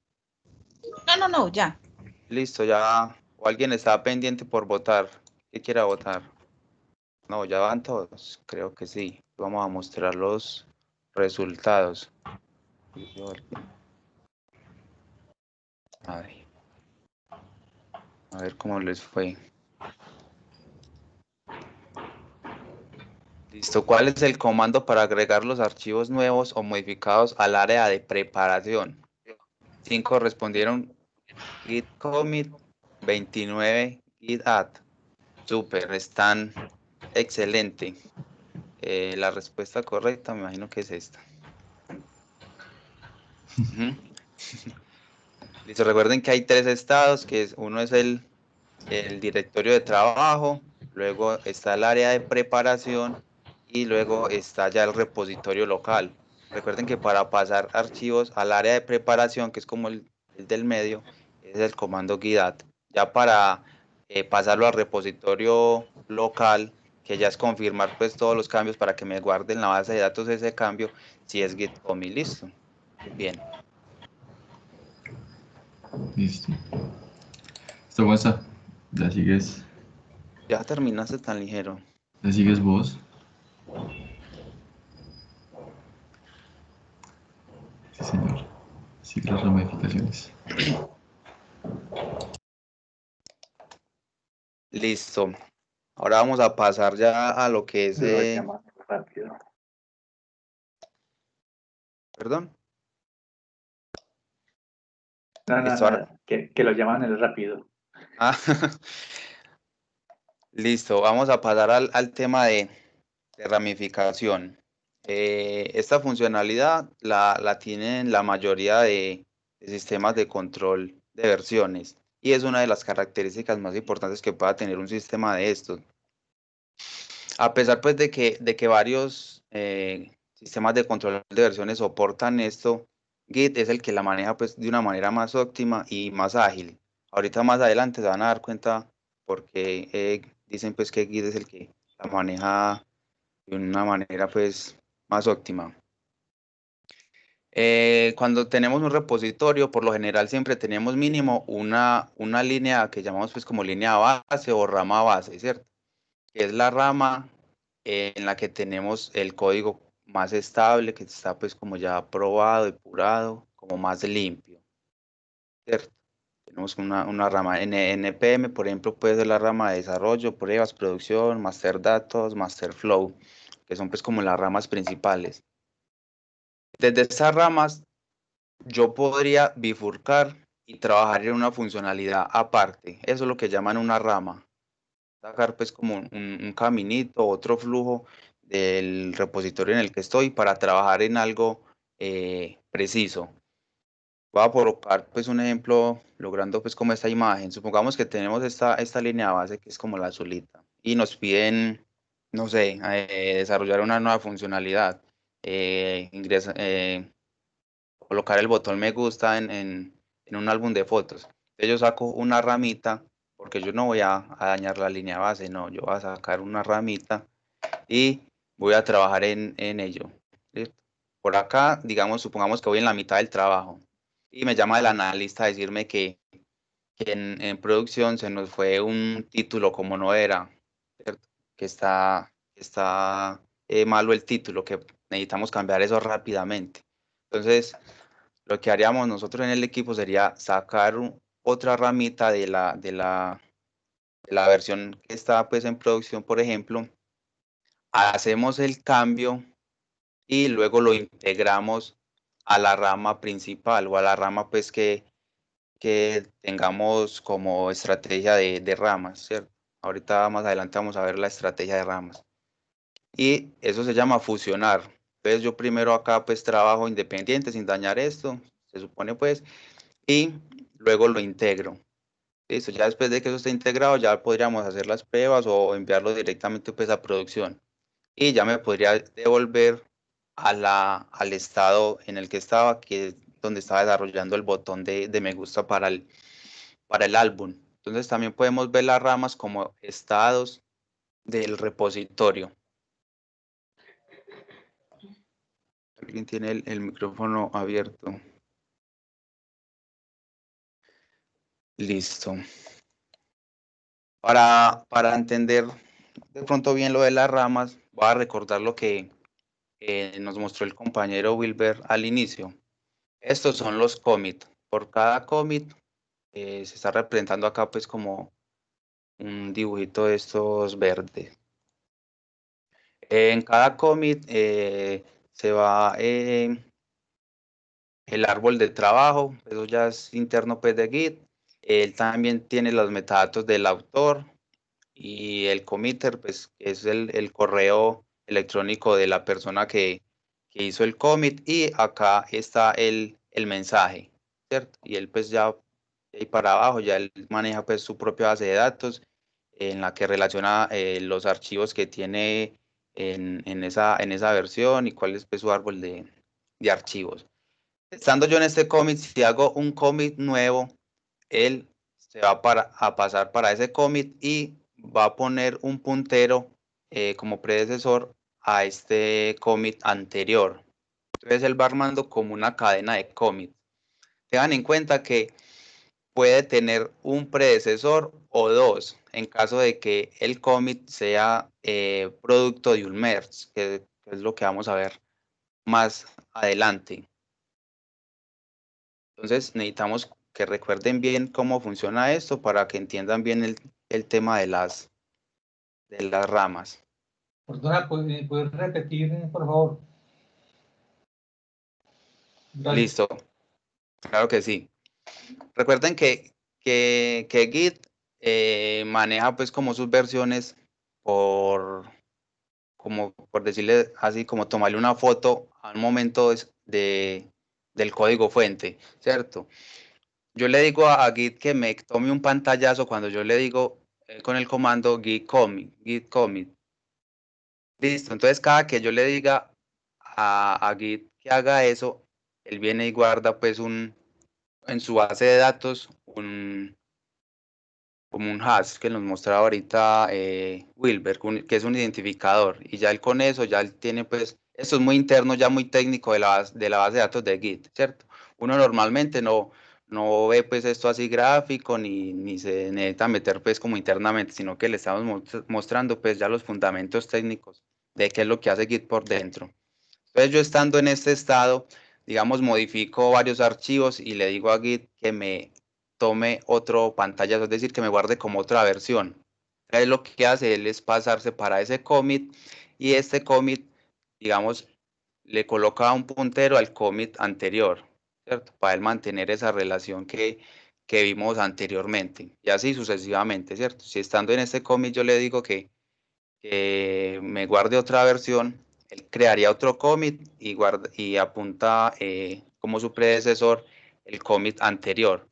No, ya. Listo, ya. O alguien está pendiente por votar. ¿Qué quiera votar? No, ya van todos. Creo que sí. Vamos a mostrar los resultados. A ver cómo les fue. Listo. ¿Cuál es el comando para agregar los archivos nuevos o modificados al área de preparación? 5 respondieron git commit, 29 git add. Súper, están excelente. La respuesta correcta me imagino que es esta. Listo, recuerden que hay 3 estados, que uno es el directorio de trabajo, luego está el área de preparación y luego está ya el repositorio local. Recuerden que para pasar archivos al área de preparación, que es como el del medio, es el comando git add. Ya para pasarlo al repositorio local, que ya es confirmar pues todos los cambios para que me guarden en la base de datos ese cambio, si es git commit. Listo. Bien. Listo. Listo, Gonza. Ya sigues. Ya terminaste tan ligero. Ya sigues vos. Sí, señor. Sigue las ramificaciones. Listo. Ahora vamos a pasar ya a lo que es... Rápido. ¿Perdón? No, Listo, ahora- nada, que lo llaman el rápido. Ah, listo, vamos a pasar al tema de ramificación. Esta funcionalidad la tienen la mayoría de sistemas de control de versiones y es una de las características más importantes que pueda tener un sistema de estos. A pesar pues de que varios sistemas de control de versiones soportan esto, Git es el que la maneja pues de una manera más óptima y más ágil. Ahorita más adelante se van a dar cuenta porque dicen pues que Git es el que la maneja de una manera pues más óptima. Cuando tenemos un repositorio, por lo general siempre tenemos mínimo una línea que llamamos pues como línea base o rama base, ¿cierto? Que es la rama en la que tenemos el código más estable, que está pues como ya probado, depurado, como más limpio, ¿cierto? Tenemos una rama NPM, por ejemplo, puede ser la rama de desarrollo, pruebas, producción, master datos, master flow, que son pues como las ramas principales. Desde estas ramas yo podría bifurcar y trabajar en una funcionalidad aparte. Eso es lo que llaman una rama. Sacar pues como un caminito, otro flujo del repositorio en el que estoy para trabajar en algo preciso. Voy a colocar pues un ejemplo logrando pues como esta imagen. Supongamos que tenemos esta línea base que es como la azulita y nos piden, no sé, desarrollar una nueva funcionalidad. Colocar el botón me gusta en un álbum de fotos. Entonces yo saco una ramita, porque yo no voy a dañar la línea base, no, yo voy a sacar una ramita y voy a trabajar en ello. ¿Listo? Por acá, digamos, supongamos que voy en la mitad del trabajo y me llama el analista a decirme que en producción se nos fue un título como no era, ¿cierto? Que está malo el título, que necesitamos cambiar eso rápidamente. Entonces, lo que haríamos nosotros en el equipo sería sacar otra ramita de la versión que está pues en producción, por ejemplo, hacemos el cambio y luego lo integramos a la rama principal o a la rama pues que tengamos como estrategia de ramas, ¿cierto? Ahorita más adelante vamos a ver la estrategia de ramas. Y eso se llama fusionar. Entonces yo primero acá pues trabajo independiente sin dañar esto, se supone pues, y luego lo integro. Listo, ya después de que eso esté integrado ya podríamos hacer las pruebas o enviarlo directamente pues a producción. Y ya me podría devolver al estado en el que estaba, que es donde estaba desarrollando el botón de me gusta para el álbum. Entonces también podemos ver las ramas como estados del repositorio. Alguien tiene el micrófono abierto. Listo. Para entender de pronto bien lo de las ramas, voy a recordar lo que nos mostró el compañero Wilber al inicio. Estos son los commits. Por cada commit se está representando acá pues como un dibujito de estos verdes. En cada commit se va el árbol de trabajo, eso ya es interno pues de Git. Él también tiene los metadatos del autor y el committer, pues es el correo electrónico de la persona que hizo el commit, y acá está el mensaje, ¿cierto? Y él pues ya ahí para abajo ya él maneja pues su propia base de datos en la que relaciona los archivos que tiene en esa versión y cuál es pues su árbol de archivos. Estando yo en este commit, si hago un commit nuevo, él se va a pasar para ese commit y va a poner un puntero como predecesor a este commit anterior. Entonces él va armando como una cadena de commits. Tengan en cuenta que puede tener un predecesor o dos en caso de que el commit sea producto de un merge, que es lo que vamos a ver más adelante. Entonces necesitamos que recuerden bien cómo funciona esto para que entiendan bien el tema de las ramas. Perdona, ¿puedes repetir, por favor? Gracias. Listo, claro que sí. Recuerden que Git maneja pues como sus versiones por decirle así, como tomarle una foto a un momento del código fuente, ¿cierto? Yo le digo a Git que me tome un pantallazo cuando yo le digo con el comando git commit. Listo, entonces cada que yo le diga a Git que haga eso, él viene y guarda pues en su base de datos como un hash que nos mostraba ahorita Wilber, que es un identificador, y ya él con eso, ya él tiene pues, esto es muy interno, ya muy técnico de la base de datos de Git, ¿cierto? Uno normalmente no ve pues esto así gráfico, ni se necesita meter pues como internamente, sino que le estamos mostrando pues ya los fundamentos técnicos de qué es lo que hace Git por dentro. Entonces yo estando en este estado, digamos, modifico varios archivos y le digo a Git que me tome otro pantallazo, es decir, que me guarde como otra versión. Entonces lo que hace él es pasarse para ese commit, y este commit, digamos, le coloca un puntero al commit anterior, ¿cierto? Para él mantener esa relación que vimos anteriormente, y así sucesivamente, ¿cierto? Si estando en este commit yo le digo que me guarde otra versión, él crearía otro commit y apunta como su predecesor el commit anterior.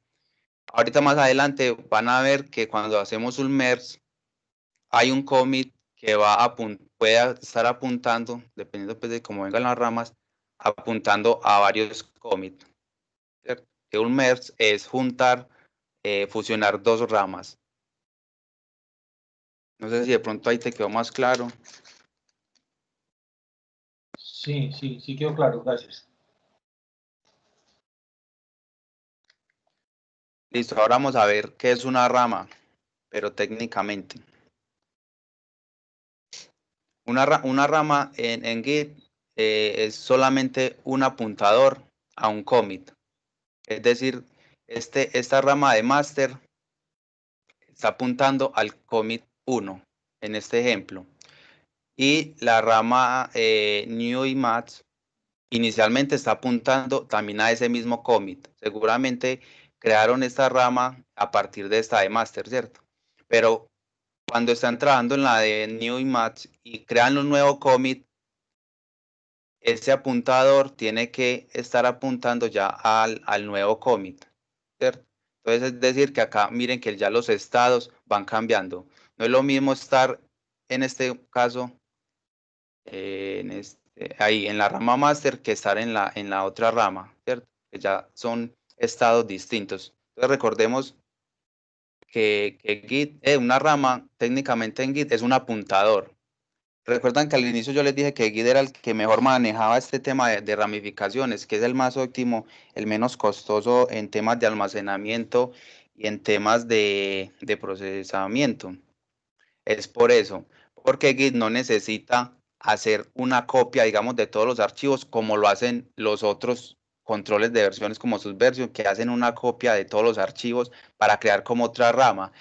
Ahorita más adelante van a ver que cuando hacemos un merge hay un commit que puede estar apuntando, dependiendo pues de cómo vengan las ramas, apuntando a varios commits. ¿Cierto? Que un merge es juntar, fusionar dos ramas. No sé si de pronto ahí te quedó más claro. Sí quedó claro, gracias. Listo, ahora vamos a ver qué es una rama, pero técnicamente. Una rama en Git es solamente un apuntador a un commit. Es decir, esta rama de master está apuntando al commit 1 en este ejemplo. Y la rama new y match inicialmente está apuntando también a ese mismo commit. Seguramente crearon esta rama a partir de esta de master, ¿cierto? Pero cuando están trabajando en la de new y match y crean un nuevo commit, ese apuntador tiene que estar apuntando ya al nuevo commit, ¿cierto? Entonces es decir que acá miren que ya los estados van cambiando. No es lo mismo estar en este caso ahí en la rama master que estar en la otra rama, ¿cierto? Que ya son estados distintos. Entonces recordemos que Git, una rama técnicamente en Git es un apuntador. Recuerdan que al inicio yo les dije que Git era el que mejor manejaba este tema de ramificaciones, que es el más óptimo, el menos costoso en temas de almacenamiento y en temas de procesamiento. Es por eso, porque Git no necesita hacer una copia, digamos, de todos los archivos como lo hacen los otros controles de versiones como Subversion, que hacen una copia de todos los archivos para crear como otra rama.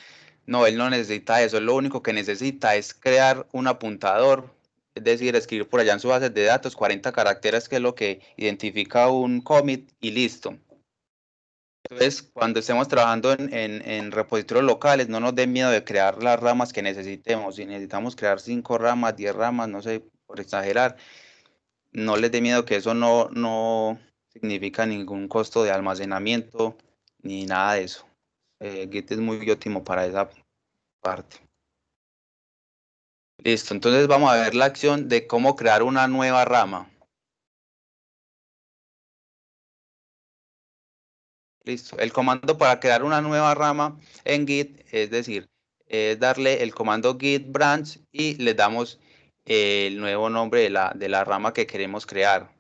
No, él no necesita eso, él lo único que necesita es crear un apuntador, es decir, escribir por allá en su base de datos 40 caracteres, que es lo que identifica un commit, y listo. Entonces, cuando estemos trabajando en repositorios locales, no nos den miedo de crear las ramas que necesitemos. Si necesitamos crear 5 ramas, 10 ramas, no sé, por exagerar, no les dé miedo, que eso no significa ningún costo de almacenamiento ni nada de eso. Git es muy óptimo para esa parte. Listo, entonces vamos a ver la acción de cómo crear una nueva rama. Listo, el comando para crear una nueva rama en Git, es decir, es darle el comando git branch y le damos el nuevo nombre de la rama que queremos crear.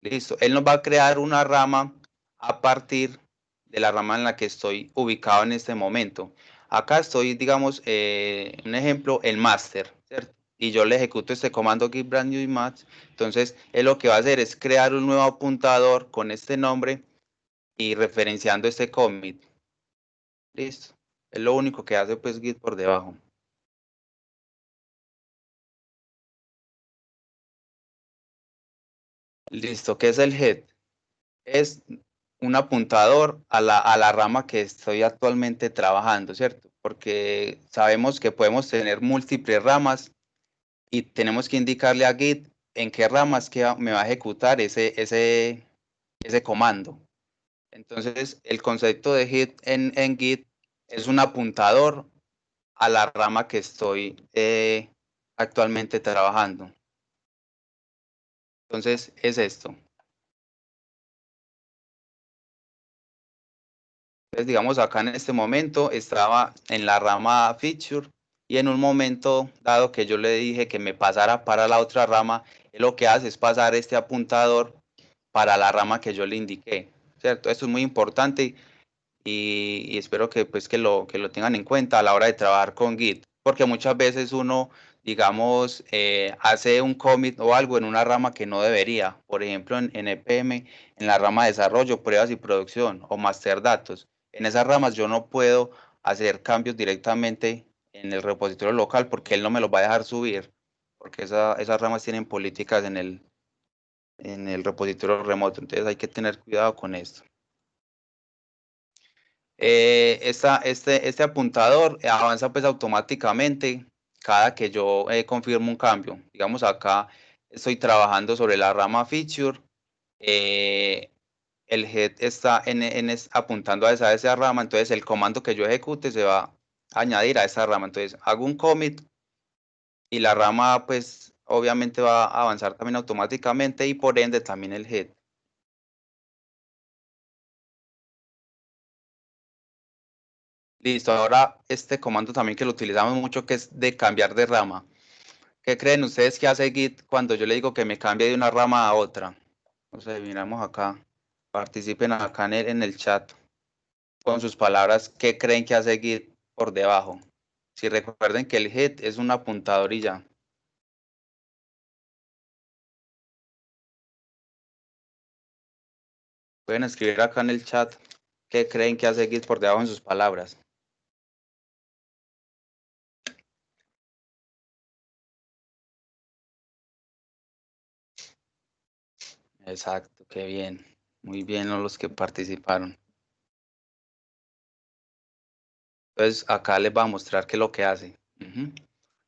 Listo, él nos va a crear una rama a partir de la rama en la que estoy ubicado en este momento. Acá estoy, digamos, un ejemplo, el master, ¿cierto? Y yo le ejecuto este comando git branch new match. Entonces, él lo que va a hacer es crear un nuevo apuntador con este nombre y referenciando este commit. Listo. Es lo único que hace pues Git por debajo. Listo. ¿Qué es el head? Es un apuntador a la rama que estoy actualmente trabajando, ¿cierto? Porque sabemos que podemos tener múltiples ramas y tenemos que indicarle a Git en qué ramas que me va a ejecutar ese comando. Entonces, el concepto de hit en Git es un apuntador a la rama que estoy actualmente trabajando. Entonces, es esto. Entonces, digamos, acá en este momento estaba en la rama feature y en un momento dado que yo le dije que me pasara para la otra rama, él lo que hace es pasar este apuntador para la rama que yo le indiqué, ¿cierto? Esto es muy importante y espero que, pues, que lo tengan en cuenta a la hora de trabajar con Git, porque muchas veces uno, digamos, hace un commit o algo en una rama que no debería, por ejemplo, en EPM, en la rama de desarrollo, pruebas y producción o master datos. En esas ramas yo no puedo hacer cambios directamente en el repositorio local porque él no me los va a dejar subir, porque esas ramas tienen políticas en el repositorio remoto, entonces hay que tener cuidado con esto. Este apuntador avanza pues automáticamente cada que yo confirmo un cambio. Digamos, acá estoy trabajando sobre la rama feature, el head está apuntando a esa rama, entonces el comando que yo ejecute se va a añadir a esa rama. Entonces hago un commit y la rama pues obviamente va a avanzar también automáticamente y por ende también el head. Listo, ahora este comando también que lo utilizamos mucho, que es de cambiar de rama. ¿Qué creen ustedes que hace Git cuando yo le digo que me cambie de una rama a otra? O sea, miramos acá, participen acá en el chat con sus palabras, ¿qué creen que hace Git por debajo? Si recuerden que el head es un apuntador y ya. Pueden escribir acá en el chat qué creen que hace Git por debajo en sus palabras. Exacto, qué bien. Muy bien los que participaron. Entonces acá les voy a mostrar qué es lo que hace.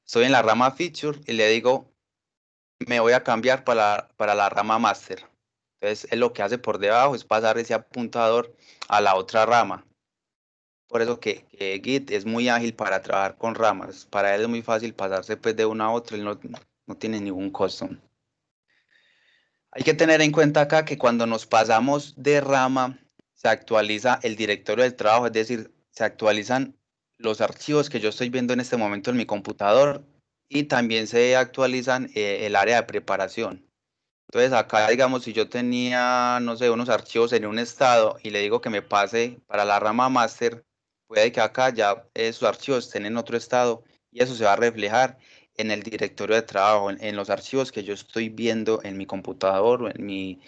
Estoy en la rama feature y le digo, me voy a cambiar para la rama master. Entonces, él lo que hace por debajo es pasar ese apuntador a la otra rama. Por eso que Git es muy ágil para trabajar con ramas. Para él es muy fácil pasarse pues, de una a otra, él no tiene ningún costo. Hay que tener en cuenta acá que cuando nos pasamos de rama, se actualiza el directorio del trabajo, es decir, se actualizan los archivos que yo estoy viendo en este momento en mi computador y también se actualizan el área de preparación. Entonces acá, digamos, si yo tenía, no sé, unos archivos en un estado y le digo que me pase para la rama master, puede que acá ya esos archivos estén en otro estado y eso se va a reflejar en el directorio de trabajo, en los archivos que yo estoy viendo en mi computador o en mi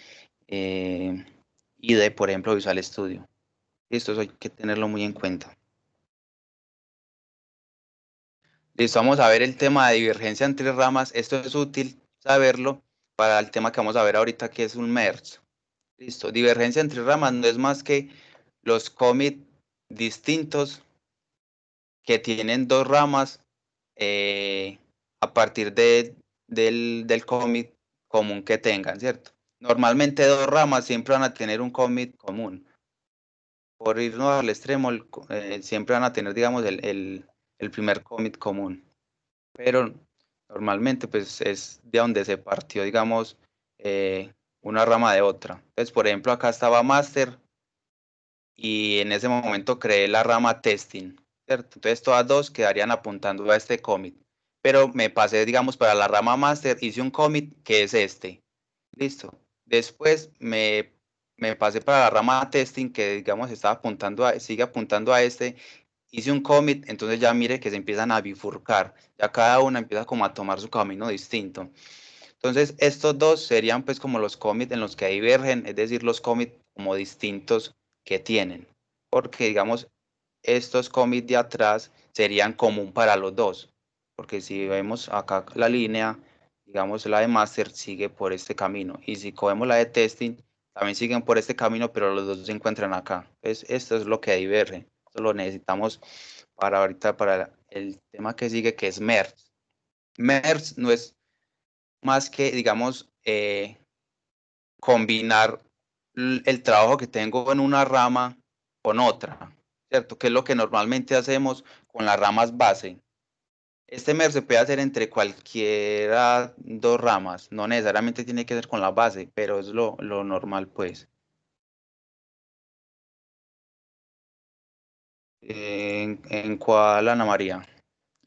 IDE, por ejemplo, Visual Studio. Esto hay que tenerlo muy en cuenta. Listo, vamos a ver el tema de divergencia entre ramas. Esto es útil saberlo para el tema que vamos a ver ahorita, que es un merge. Listo, divergencia entre ramas no es más que los commits distintos que tienen dos ramas a partir del commit común que tengan, ¿cierto? Normalmente dos ramas siempre van a tener un commit común. Por irnos al extremo, siempre van a tener, digamos, el primer commit común. Pero normalmente, pues, es de donde se partió, digamos, una rama de otra. Entonces, por ejemplo, acá estaba master y en ese momento creé la rama testing, ¿cierto? Entonces todas dos quedarían apuntando a este commit, pero me pasé, digamos, para la rama master, hice un commit que es este, listo. Después me pasé para la rama testing que, digamos, sigue apuntando a este, hice un commit, entonces ya mire que se empiezan a bifurcar, ya cada una empieza como a tomar su camino distinto. Entonces, estos dos serían pues como los commits en los que divergen, es decir, los commits como distintos que tienen. Porque, digamos, estos commits de atrás serían común para los dos. Porque si vemos acá la línea, digamos, la de master sigue por este camino. Y si cogemos la de testing, también siguen por este camino, pero los dos se encuentran acá. Entonces, esto es lo que diverge. Esto lo necesitamos para ahorita, para el tema que sigue, que es merge. Merge no es más que, digamos, combinar el trabajo que tengo en una rama con otra, ¿cierto? Que es lo que normalmente hacemos con las ramas base. Este merge se puede hacer entre cualquiera dos ramas, no necesariamente tiene que ser con la base, pero es lo normal, pues. ¿En cuál, Ana María?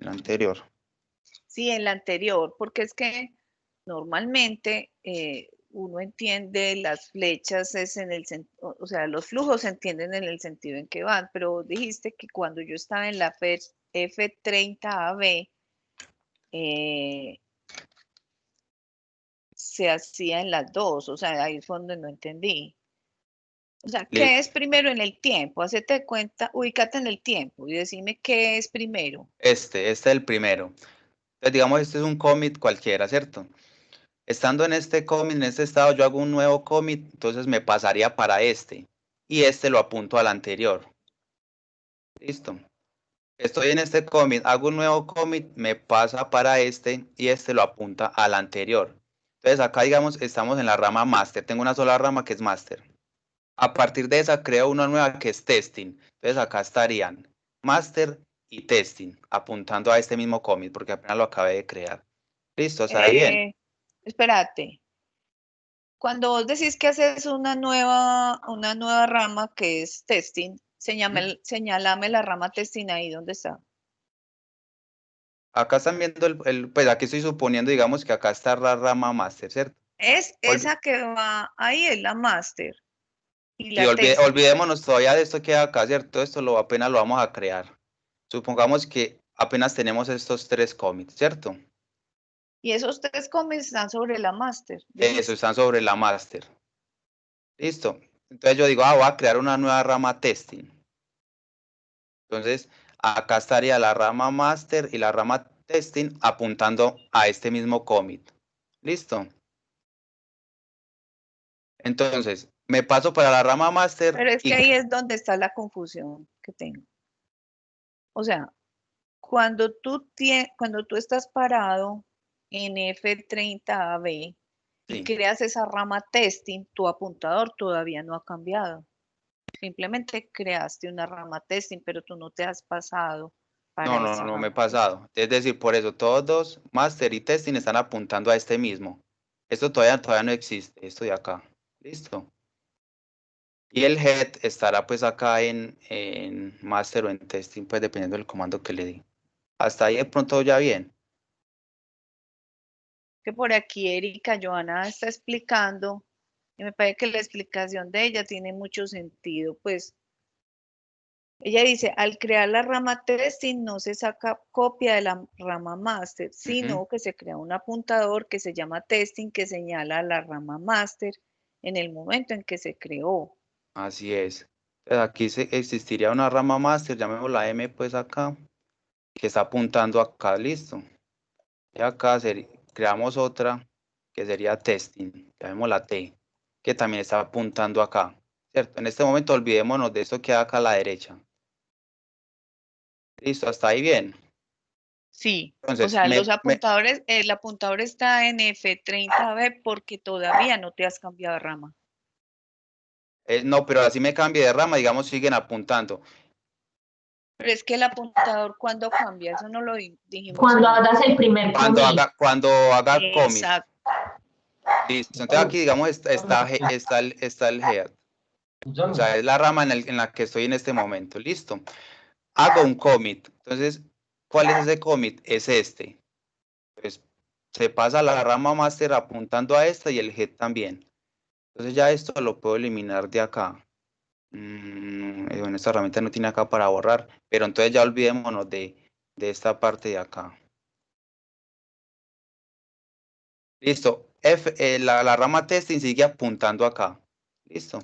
En la anterior. Sí, en la anterior, porque es que normalmente uno entiende las flechas es en el o sea, los flujos se entienden en el sentido en que van, pero dijiste que cuando yo estaba en la F30AB se hacía en las dos, o sea, ahí fue donde no entendí. O sea, ¿qué es primero en el tiempo? Hacete cuenta, ubícate en el tiempo y decime qué es primero. Este es el primero. Entonces, digamos, este es un commit cualquiera, ¿cierto? Estando en este commit, en este estado, yo hago un nuevo commit, entonces me pasaría para este. Y este lo apunto al anterior. Listo. Estoy en este commit, hago un nuevo commit, me pasa para este y este lo apunta al anterior. Entonces acá, digamos, estamos en la rama master. Tengo una sola rama que es master. A partir de esa creo una nueva que es testing. Entonces acá estarían master y testing, apuntando a este mismo commit, porque apenas lo acabé de crear. Listo, ¿está bien? Espérate. Cuando vos decís que haces una nueva rama que es testing, señálame la rama testing ahí, ¿dónde está? Acá están viendo pues aquí estoy suponiendo, digamos, que acá está la rama master, ¿cierto? Es esa que va ahí, es la master. Y Y la testing. olvidémonos todavía de esto que hay acá, ¿cierto? Esto apenas lo vamos a crear. Supongamos que apenas tenemos estos tres commits, ¿cierto? Y esos tres commits están sobre la master. Eso, están sobre la master. Listo. Entonces yo digo, voy a crear una nueva rama testing. Entonces, acá estaría la rama master y la rama testing apuntando a este mismo commit. Listo. Entonces, me paso para la rama máster Pero es y que ahí es donde está la confusión que tengo. O sea, cuando tú estás parado en F30AB y sí. creas esa rama testing, tu apuntador todavía no ha cambiado. Simplemente creaste una rama testing, pero tú no te has pasado para esa No me he rama. pasado. Es decir, por eso todos máster y testing están apuntando a este mismo. Esto todavía no existe, esto de acá. Listo. Y el head estará pues acá en master o en testing, pues dependiendo del comando que le di. Hasta ahí de pronto ya bien. Que por aquí Erika Joana está explicando, y me parece que la explicación de ella tiene mucho sentido, pues ella dice, al crear la rama testing no se saca copia de la rama master, sino que se crea un apuntador que se llama testing que señala la rama master en el momento en que se creó. Así es. Aquí existiría una rama master, llamémosla M pues acá, que está apuntando acá, listo. Y acá creamos otra que sería testing, llamémosla T, que también está apuntando acá, ¿cierto? En este momento olvidémonos de esto que hay acá a la derecha. Listo, hasta ahí bien. Sí, o Entonces, sea, los apuntadores, el apuntador está en F30B porque todavía no te has cambiado de rama. no, pero así me cambie de rama, digamos, siguen apuntando. Pero es que el apuntador, ¿cuándo cambia? Eso no lo dijimos. Cuando hagas el primer Cuando commit. haga commit. Exacto. Listo. Entonces aquí, digamos, está el head. O sea, es la rama en la que estoy en este momento. Listo. Hago un commit. Entonces, ¿cuál es ese commit? Es este. Pues se pasa la rama master apuntando a esta y el head también. Entonces ya esto lo puedo eliminar de acá. Bueno, esta herramienta no tiene acá para borrar, pero entonces ya olvidémonos de esta parte de acá. Listo. La rama testing sigue apuntando acá. Listo.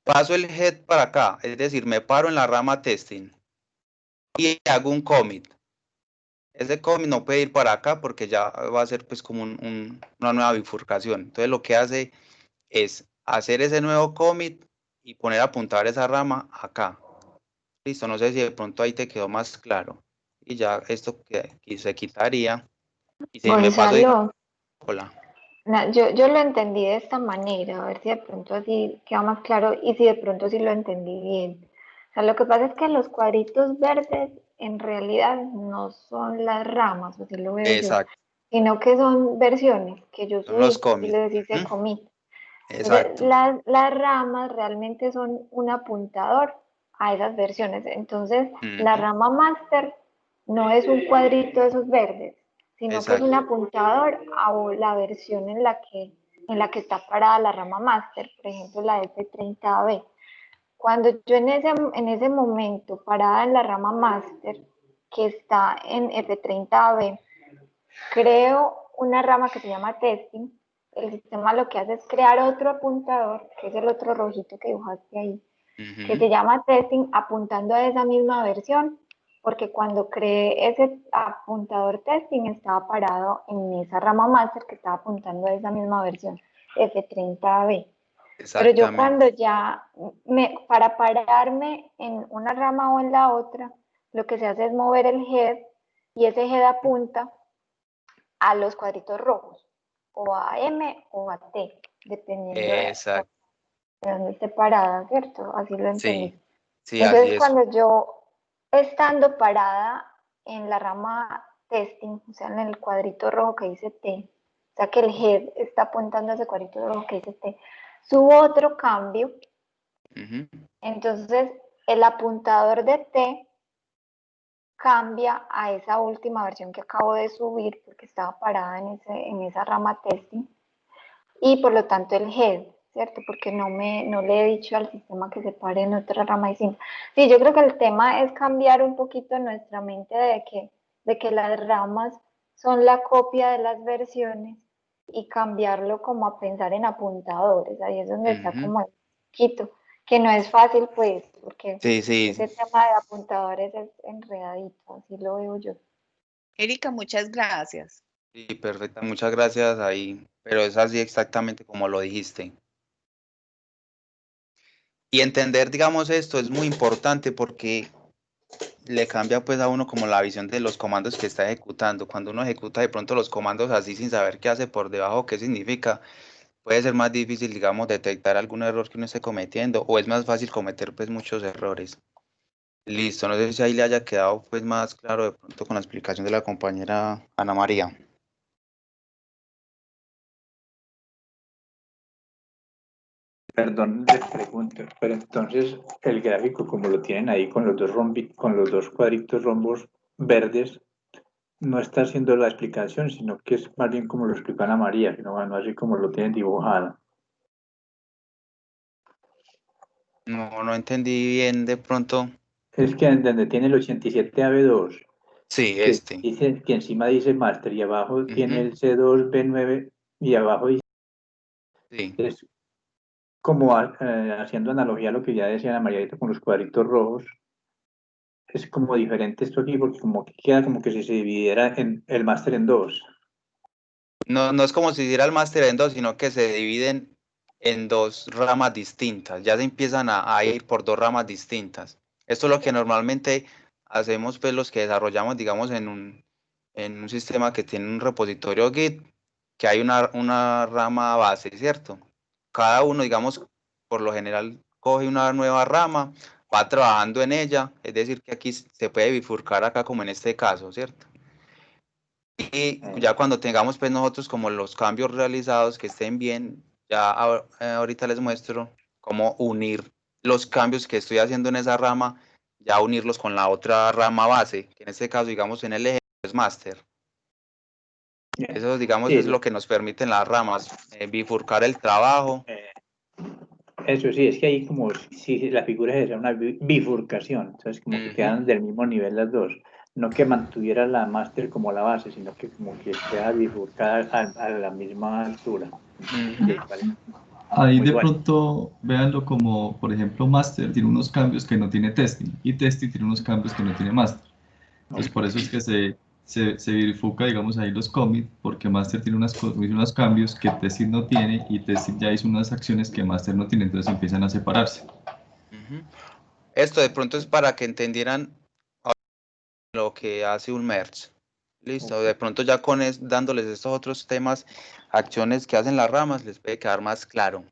Paso el head para acá, es decir, me paro en la rama testing y hago un commit. Ese commit no puede ir para acá porque ya va a ser pues como una nueva bifurcación. Entonces lo que hace es hacer ese nuevo commit y poner a apuntar esa rama acá. Listo, no sé si de pronto ahí te quedó más claro. Y ya esto que se quitaría. Y si me paso, Gonzalo, hola. yo lo entendí de esta manera, a ver si de pronto así queda más claro y si de pronto sí lo entendí bien. O sea, lo que pasa es que los cuadritos verdes en realidad no son las ramas, así lo veo yo, Exacto, sino que son versiones que yo son los subí y commits. les hice commit. Entonces, Exacto. las ramas realmente son un apuntador a esas versiones. Entonces, la rama master no es un cuadrito de esos verdes, sino que es un Exacto. apuntador a la versión en la que está parada la rama master, por ejemplo, la F30B. Cuando yo en ese momento parada en la rama master, que está en F30B, creo una rama que se llama testing. El sistema lo que hace es crear otro apuntador, que es el otro rojito que dibujaste ahí, que se llama testing, apuntando a esa misma versión, porque cuando creé ese apuntador testing estaba parado en esa rama master que estaba apuntando a esa misma versión, F30B. Pero yo cuando ya, para pararme en una rama o en la otra, lo que se hace es mover el head y ese head apunta a los cuadritos rojos, o a M o a T, dependiendo de dónde esté parada, ¿cierto? Así lo entendí. Sí, sí, así Entonces, es. cuando yo, estando parada en la rama testing, o sea, en el cuadrito rojo que dice T, o sea, que el head está apuntando a ese cuadrito rojo que dice T, subo otro cambio, entonces el apuntador de T cambia a esa última versión que acabo de subir porque estaba parada en esa rama testing y por lo tanto el head, ¿cierto? Porque no le he dicho al sistema que se pare en otra rama distinta. Sí, yo creo que el tema es cambiar un poquito nuestra mente de que las ramas son la copia de las versiones y cambiarlo como a pensar en apuntadores. Ahí es donde está como el poquito, que no es fácil pues, porque ese tema de apuntadores es enredadito, así lo veo yo. Erika, muchas gracias. Sí, perfecto, muchas gracias ahí, pero es así exactamente como lo dijiste. Y entender, digamos, esto es muy importante porque le cambia pues a uno como la visión de los comandos que está ejecutando. Cuando uno ejecuta de pronto los comandos así sin saber qué hace por debajo, qué significa, puede ser más difícil, digamos, detectar algún error que uno esté cometiendo, o es más fácil cometer pues muchos errores. Listo, no sé si ahí le haya quedado pues más claro de pronto con la explicación de la compañera Ana María. Perdón, les pregunto, pero entonces el gráfico como lo tienen ahí con los dos con los dos cuadritos rombos verdes, no está haciendo la explicación, sino que es más bien como lo explicó Ana María, sino no así como lo tienen dibujado. No entendí bien de pronto. Es que en donde tiene el 87AB2, Sí, que este. dice que encima dice Master y abajo tiene Ujú. el C2B9 y abajo dice, Sí. es como haciendo analogía a lo que ya decía Ana María con los cuadritos rojos. Es como diferente esto aquí porque como que queda como que si se dividiera en el máster en dos. No es como si hiciera el máster en dos, sino que se dividen en dos ramas distintas. Ya se empiezan a ir por dos ramas distintas. Esto es lo que normalmente hacemos, pues los que desarrollamos, digamos, en un sistema que tiene un repositorio Git, que hay una rama base, ¿cierto? Cada uno, digamos, por lo general coge una nueva rama, va trabajando en ella, es decir, que aquí se puede bifurcar acá como en este caso, ¿cierto? Y ya cuando tengamos pues nosotros como los cambios realizados que estén bien, ya ahorita les muestro cómo unir los cambios que estoy haciendo en esa rama, ya unirlos con la otra rama base, que en este caso digamos en el ejemplo es master. Eso digamos Sí, es lo que nos permiten las ramas, bifurcar el trabajo. eso sí, es que ahí como si la figura es una bifurcación, entonces como que quedan del mismo nivel las dos. No que mantuviera la máster como la base, sino que como que queda bifurcada a la misma altura. Sí, vale. Ahí Muy de bueno. pronto véanlo como, por ejemplo, master tiene unos cambios que no tiene testing y testing tiene unos cambios que no tiene master. Entonces, por eso es que se bifurca, digamos, ahí los commits, porque master tiene unos cambios que testing no tiene y testing ya hizo unas acciones que master no tiene, entonces empiezan a separarse. Esto de pronto es para que entendieran lo que hace un merge. Listo, de pronto ya dándoles estos otros temas, acciones que hacen las ramas, les puede quedar más claro.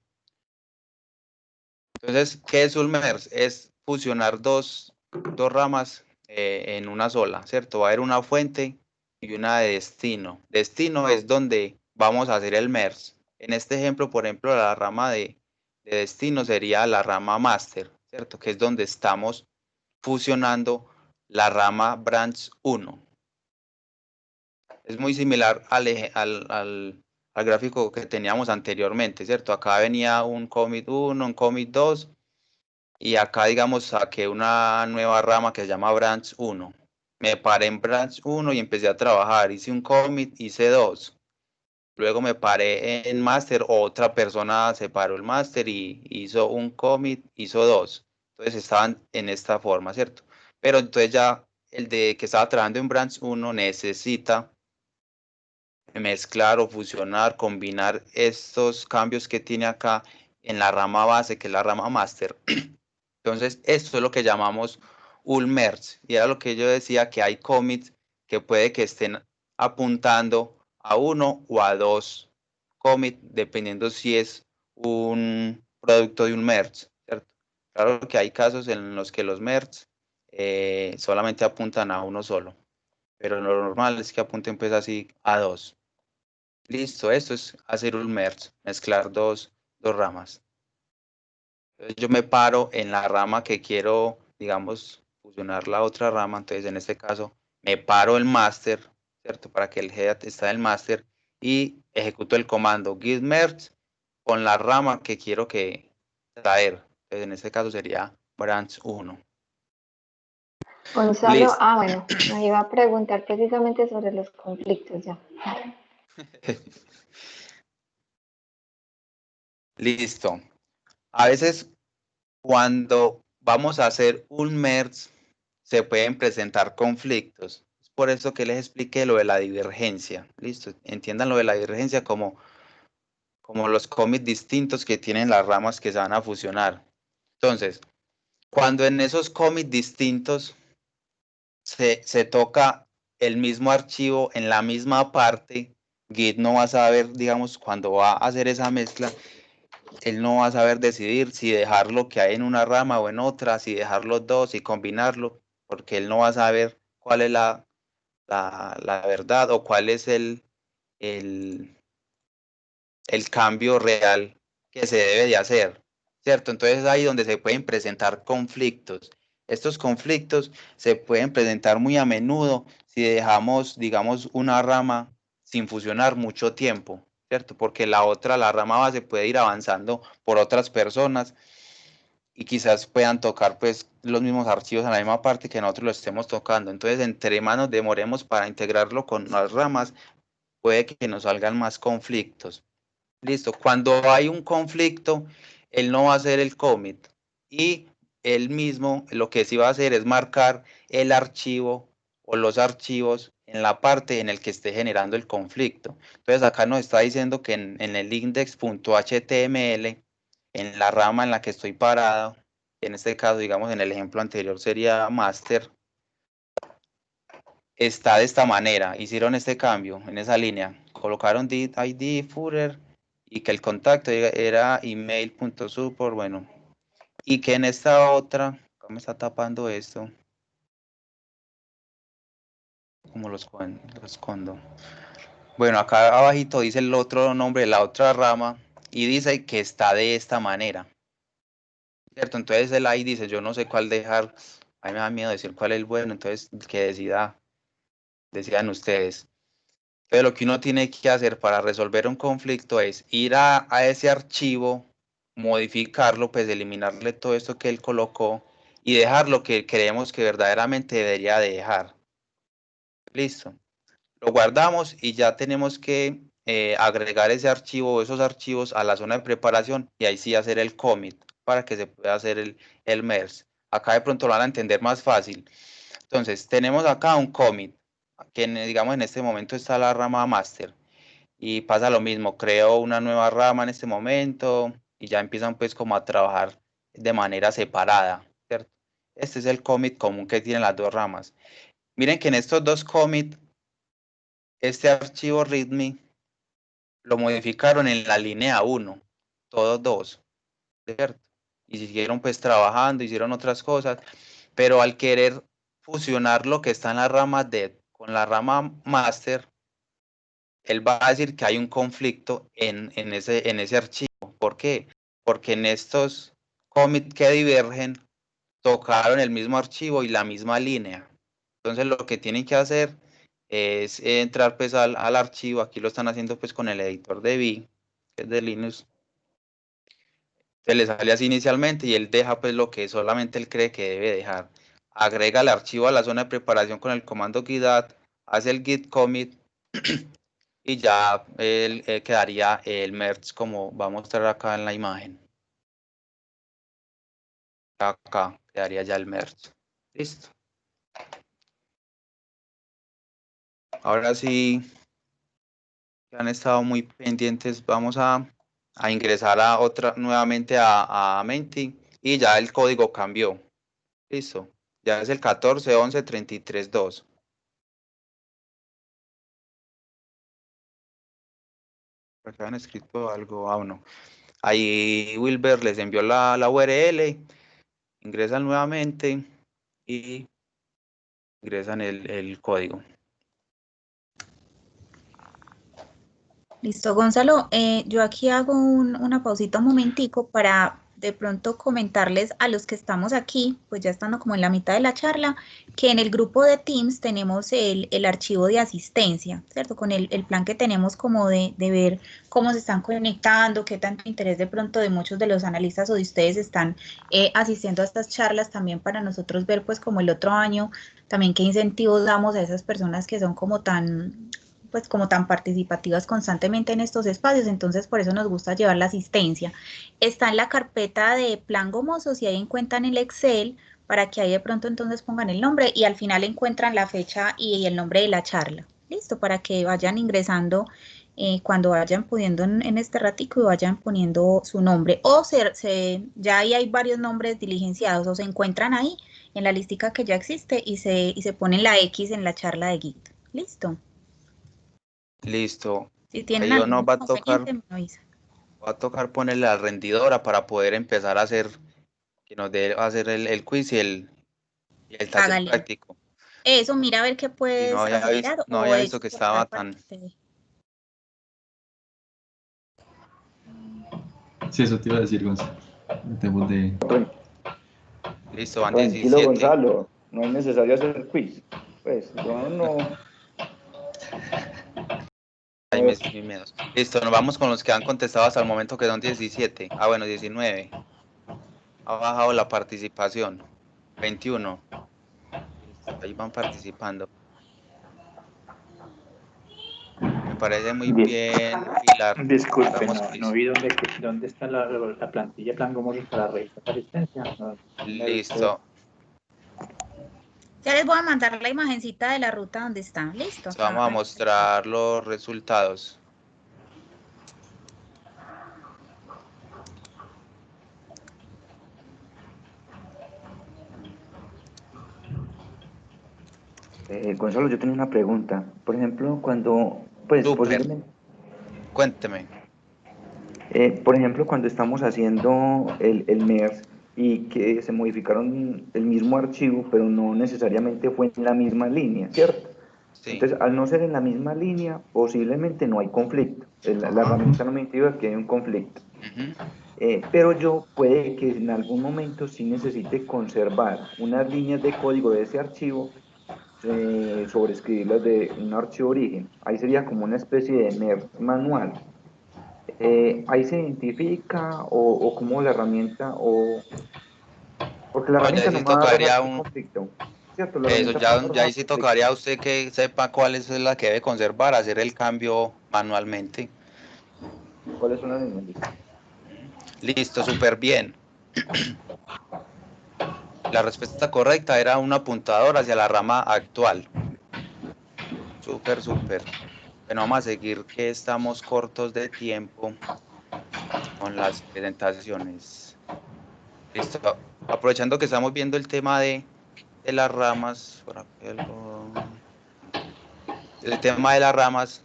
Entonces, ¿qué es un merge? Es fusionar dos ramas en una sola, ¿cierto? Va a haber una fuente y una de destino. Destino es donde vamos a hacer el merge. En este ejemplo, por ejemplo, la rama de destino sería la rama master, ¿cierto? Que es donde estamos fusionando la rama branch 1. Es muy similar al gráfico que teníamos anteriormente, ¿cierto? Acá venía un commit 1, un commit 2 y acá, digamos, saqué una nueva rama que se llama branch 1. Me paré en branch 1 y empecé a trabajar. Hice un commit, hice 2. Luego me paré en master, otra persona separó el master y hizo un commit, hizo 2. Entonces estaban en esta forma, ¿cierto? Pero entonces ya el de que estaba trabajando en branch 1 necesita mezclar o fusionar, combinar estos cambios que tiene acá en la rama base, que es la rama master. Entonces, esto es lo que llamamos un merge. Y era lo que yo decía, que hay commits que puede que estén apuntando a uno o a dos commits, dependiendo si es un producto de un merge, ¿cierto? Claro que hay casos en los que los merge solamente apuntan a uno solo, pero lo normal es que apunten pues así a dos. Listo, esto es hacer un merge, mezclar dos ramas. Entonces yo me paro en la rama que quiero, digamos, fusionar la otra rama. Entonces en este caso me paro el master, ¿cierto? Para que el head está en el master y ejecuto el comando git merge con la rama que quiero traer. Entonces en este caso sería branch 1. Gonzalo, Listo. bueno, me iba a preguntar precisamente sobre los conflictos ya. Listo. A veces cuando vamos a hacer un merge se pueden presentar conflictos. Es por eso que les expliqué lo de la divergencia. Listo. Entiendan lo de la divergencia como los commits distintos que tienen las ramas que se van a fusionar. Entonces, cuando en esos commits distintos se toca el mismo archivo en la misma parte, Git no va a saber, digamos, cuando va a hacer esa mezcla, él no va a saber decidir si dejar lo que hay en una rama o en otra, si dejar los dos y combinarlo, porque él no va a saber cuál es la verdad o cuál es el cambio real que se debe de hacer, ¿cierto? Entonces es ahí donde se pueden presentar conflictos. Estos conflictos se pueden presentar muy a menudo si dejamos, digamos, una rama sin fusionar mucho tiempo, ¿cierto? Porque la rama base puede ir avanzando por otras personas y quizás puedan tocar pues los mismos archivos en la misma parte que nosotros lo estemos tocando. Entonces, entre más nos demoremos para integrarlo con las ramas, puede que nos salgan más conflictos. Listo, cuando hay un conflicto, él no va a hacer el commit y él mismo lo que sí va a hacer es marcar el archivo o los archivos en la parte en el que esté generando el conflicto. Entonces acá nos está diciendo que en el index.html, en la rama en la que estoy parado, en este caso, digamos, en el ejemplo anterior sería master, está de esta manera, hicieron este cambio en esa línea, colocaron id footer y que el contacto era email.support, bueno, y que en esta otra, ¿cómo me está tapando esto? ¿Cómo lo escondo? Bueno, acá abajito dice el otro nombre de la otra rama y dice que está de esta manera, ¿cierto? Entonces el ID dice, yo no sé cuál dejar, a mí me da miedo decir cuál es el bueno, entonces que decidan ustedes. Entonces lo que uno tiene que hacer para resolver un conflicto es ir a ese archivo, modificarlo, pues eliminarle todo esto que él colocó y dejar lo que creemos que verdaderamente debería dejar. Listo. Lo guardamos y ya tenemos que agregar ese archivo o esos archivos a la zona de preparación y ahí sí hacer el commit para que se pueda hacer el merge. Acá de pronto lo van a entender más fácil. Entonces tenemos acá un commit, que digamos en este momento está la rama master y pasa lo mismo, creo una nueva rama en este momento y ya empiezan pues como a trabajar de manera separada, ¿cierto? Este es el commit común que tienen las dos ramas. Miren que en estos dos commits, este archivo readme lo modificaron en la línea 1, todos dos, ¿cierto? Y siguieron pues trabajando, hicieron otras cosas, pero al querer fusionar lo que está en la rama dev con la rama master, él va a decir que hay un conflicto en ese archivo. ¿Por qué? Porque en estos commits que divergen tocaron el mismo archivo y la misma línea. Entonces lo que tienen que hacer es entrar pues al archivo. Aquí lo están haciendo pues con el editor de V, que es de Linux. Se le sale así inicialmente y él deja pues lo que solamente él cree que debe dejar. Agrega el archivo a la zona de preparación con el comando git add, hace el git commit y ya quedaría el merge como va a mostrar acá en la imagen. Acá quedaría ya el merge. Listo. Ahora sí, han estado muy pendientes. Vamos a ingresar nuevamente a Menti y ya el código cambió. Listo. Ya es el 14.11.33.2. Acá han escrito algo, no. Ahí Wilber les envió la URL, ingresan nuevamente y ingresan el código. Listo, Gonzalo. Yo aquí hago una pausita un momentico para de pronto comentarles a los que estamos aquí, pues ya estando como en la mitad de la charla, que en el grupo de Teams tenemos el archivo de asistencia, ¿cierto? Con el plan que tenemos como de ver cómo se están conectando, qué tanto interés de pronto de muchos de los analistas o de ustedes están asistiendo a estas charlas, también para nosotros ver pues como el otro año, también qué incentivos damos a esas personas que son como tan participativas constantemente en estos espacios. Entonces por eso nos gusta llevar la asistencia. Está en la carpeta de Plan Gomosos y ahí encuentran el Excel para que ahí de pronto entonces pongan el nombre y al final encuentran la fecha y el nombre de la charla. Listo, para que vayan ingresando cuando vayan poniendo en este ratico y vayan poniendo su nombre. O ya ahí hay varios nombres diligenciados, o se encuentran ahí en la listica que ya existe y se ponen la X en la charla de Git. ¿Listo? Listo. Si tienen Ahí algún nos va a tocar, inconveniente, me avisan. va a tocar ponerle la rendidora para poder empezar a hacer, que nos dé hacer el quiz y el taller Hágale. práctico. Eso, mira a ver qué Y puedes acelerar no o había de visto hecho que por estaba cuál parte tan... se ve. Sí, eso te iba a decir, Gonzalo. Metemos de... Listo, van Tranquilo, 17. Gonzalo, no es necesario hacer el quiz. Pues yo no. Hay mis miedos. Listo, nos vamos con los que han contestado hasta el momento, que son 17. Ah, bueno, 19. Ha bajado la participación. 21. Listo, ahí van participando. Me parece muy bien, Pilar. Disculpe, Hagamos no quiz. vi dónde está la plantilla plan Gomorro para revisar la asistencia. Listo. Ya les voy a mandar la imagencita de la ruta donde están. Listo. Entonces, vamos a mostrar los resultados. Gonzalo, yo tengo una pregunta. Por ejemplo, cuando, pues Súper. posiblemente, Cuénteme. por ejemplo, cuando estamos haciendo el MERS y que se modificaron el mismo archivo, pero no necesariamente fue en la misma línea, ¿cierto? Sí. Entonces, al no ser en la misma línea, posiblemente no hay conflicto. La herramienta no me indica que hay un conflicto. Pero yo puede que en algún momento sí necesite conservar unas líneas de código de ese archivo, sobreescribirlas de un archivo origen. Ahí sería como una especie de MERS manual. Ahí se identifica o cómo la herramienta, porque la herramienta no sí me va a tocaría dar un... conflicto, ¿cierto? La Eso, herramienta no me va a ya dar ahí sí conflicto. tocaría a usted que sepa cuál es la que debe conservar, hacer el cambio manualmente. ¿Cuáles son las líneas? Listo, súper bien. La respuesta correcta era un apuntador hacia la rama actual. Súper, súper. Bueno, vamos a seguir que estamos cortos de tiempo con las presentaciones. Listo. Aprovechando que estamos viendo el tema de las ramas, por aquí el tema de las ramas,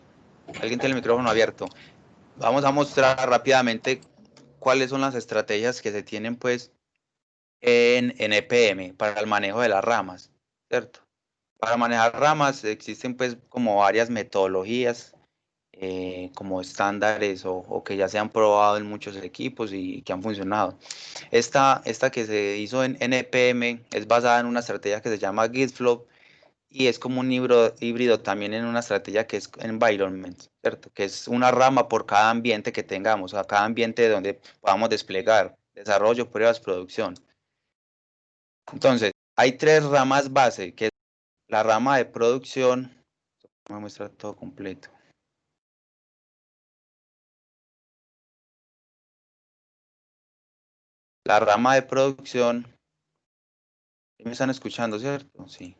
alguien tiene el micrófono abierto. Vamos a mostrar rápidamente cuáles son las estrategias que se tienen pues en EPM para el manejo de las ramas, ¿cierto? Para manejar ramas existen pues como varias metodologías, como estándares o que ya se han probado en muchos equipos y que han funcionado. Esta que se hizo en EPM es basada en una estrategia que se llama Gitflow y es como un híbrido también en una estrategia que es environment, ¿cierto? Que es una rama por cada ambiente que tengamos, o sea, cada ambiente donde podamos desplegar desarrollo, pruebas, producción. Entonces, hay 3 ramas base, que es la rama de producción. Voy a mostrar todo completo. La rama de producción, ¿me están escuchando, cierto? Sí.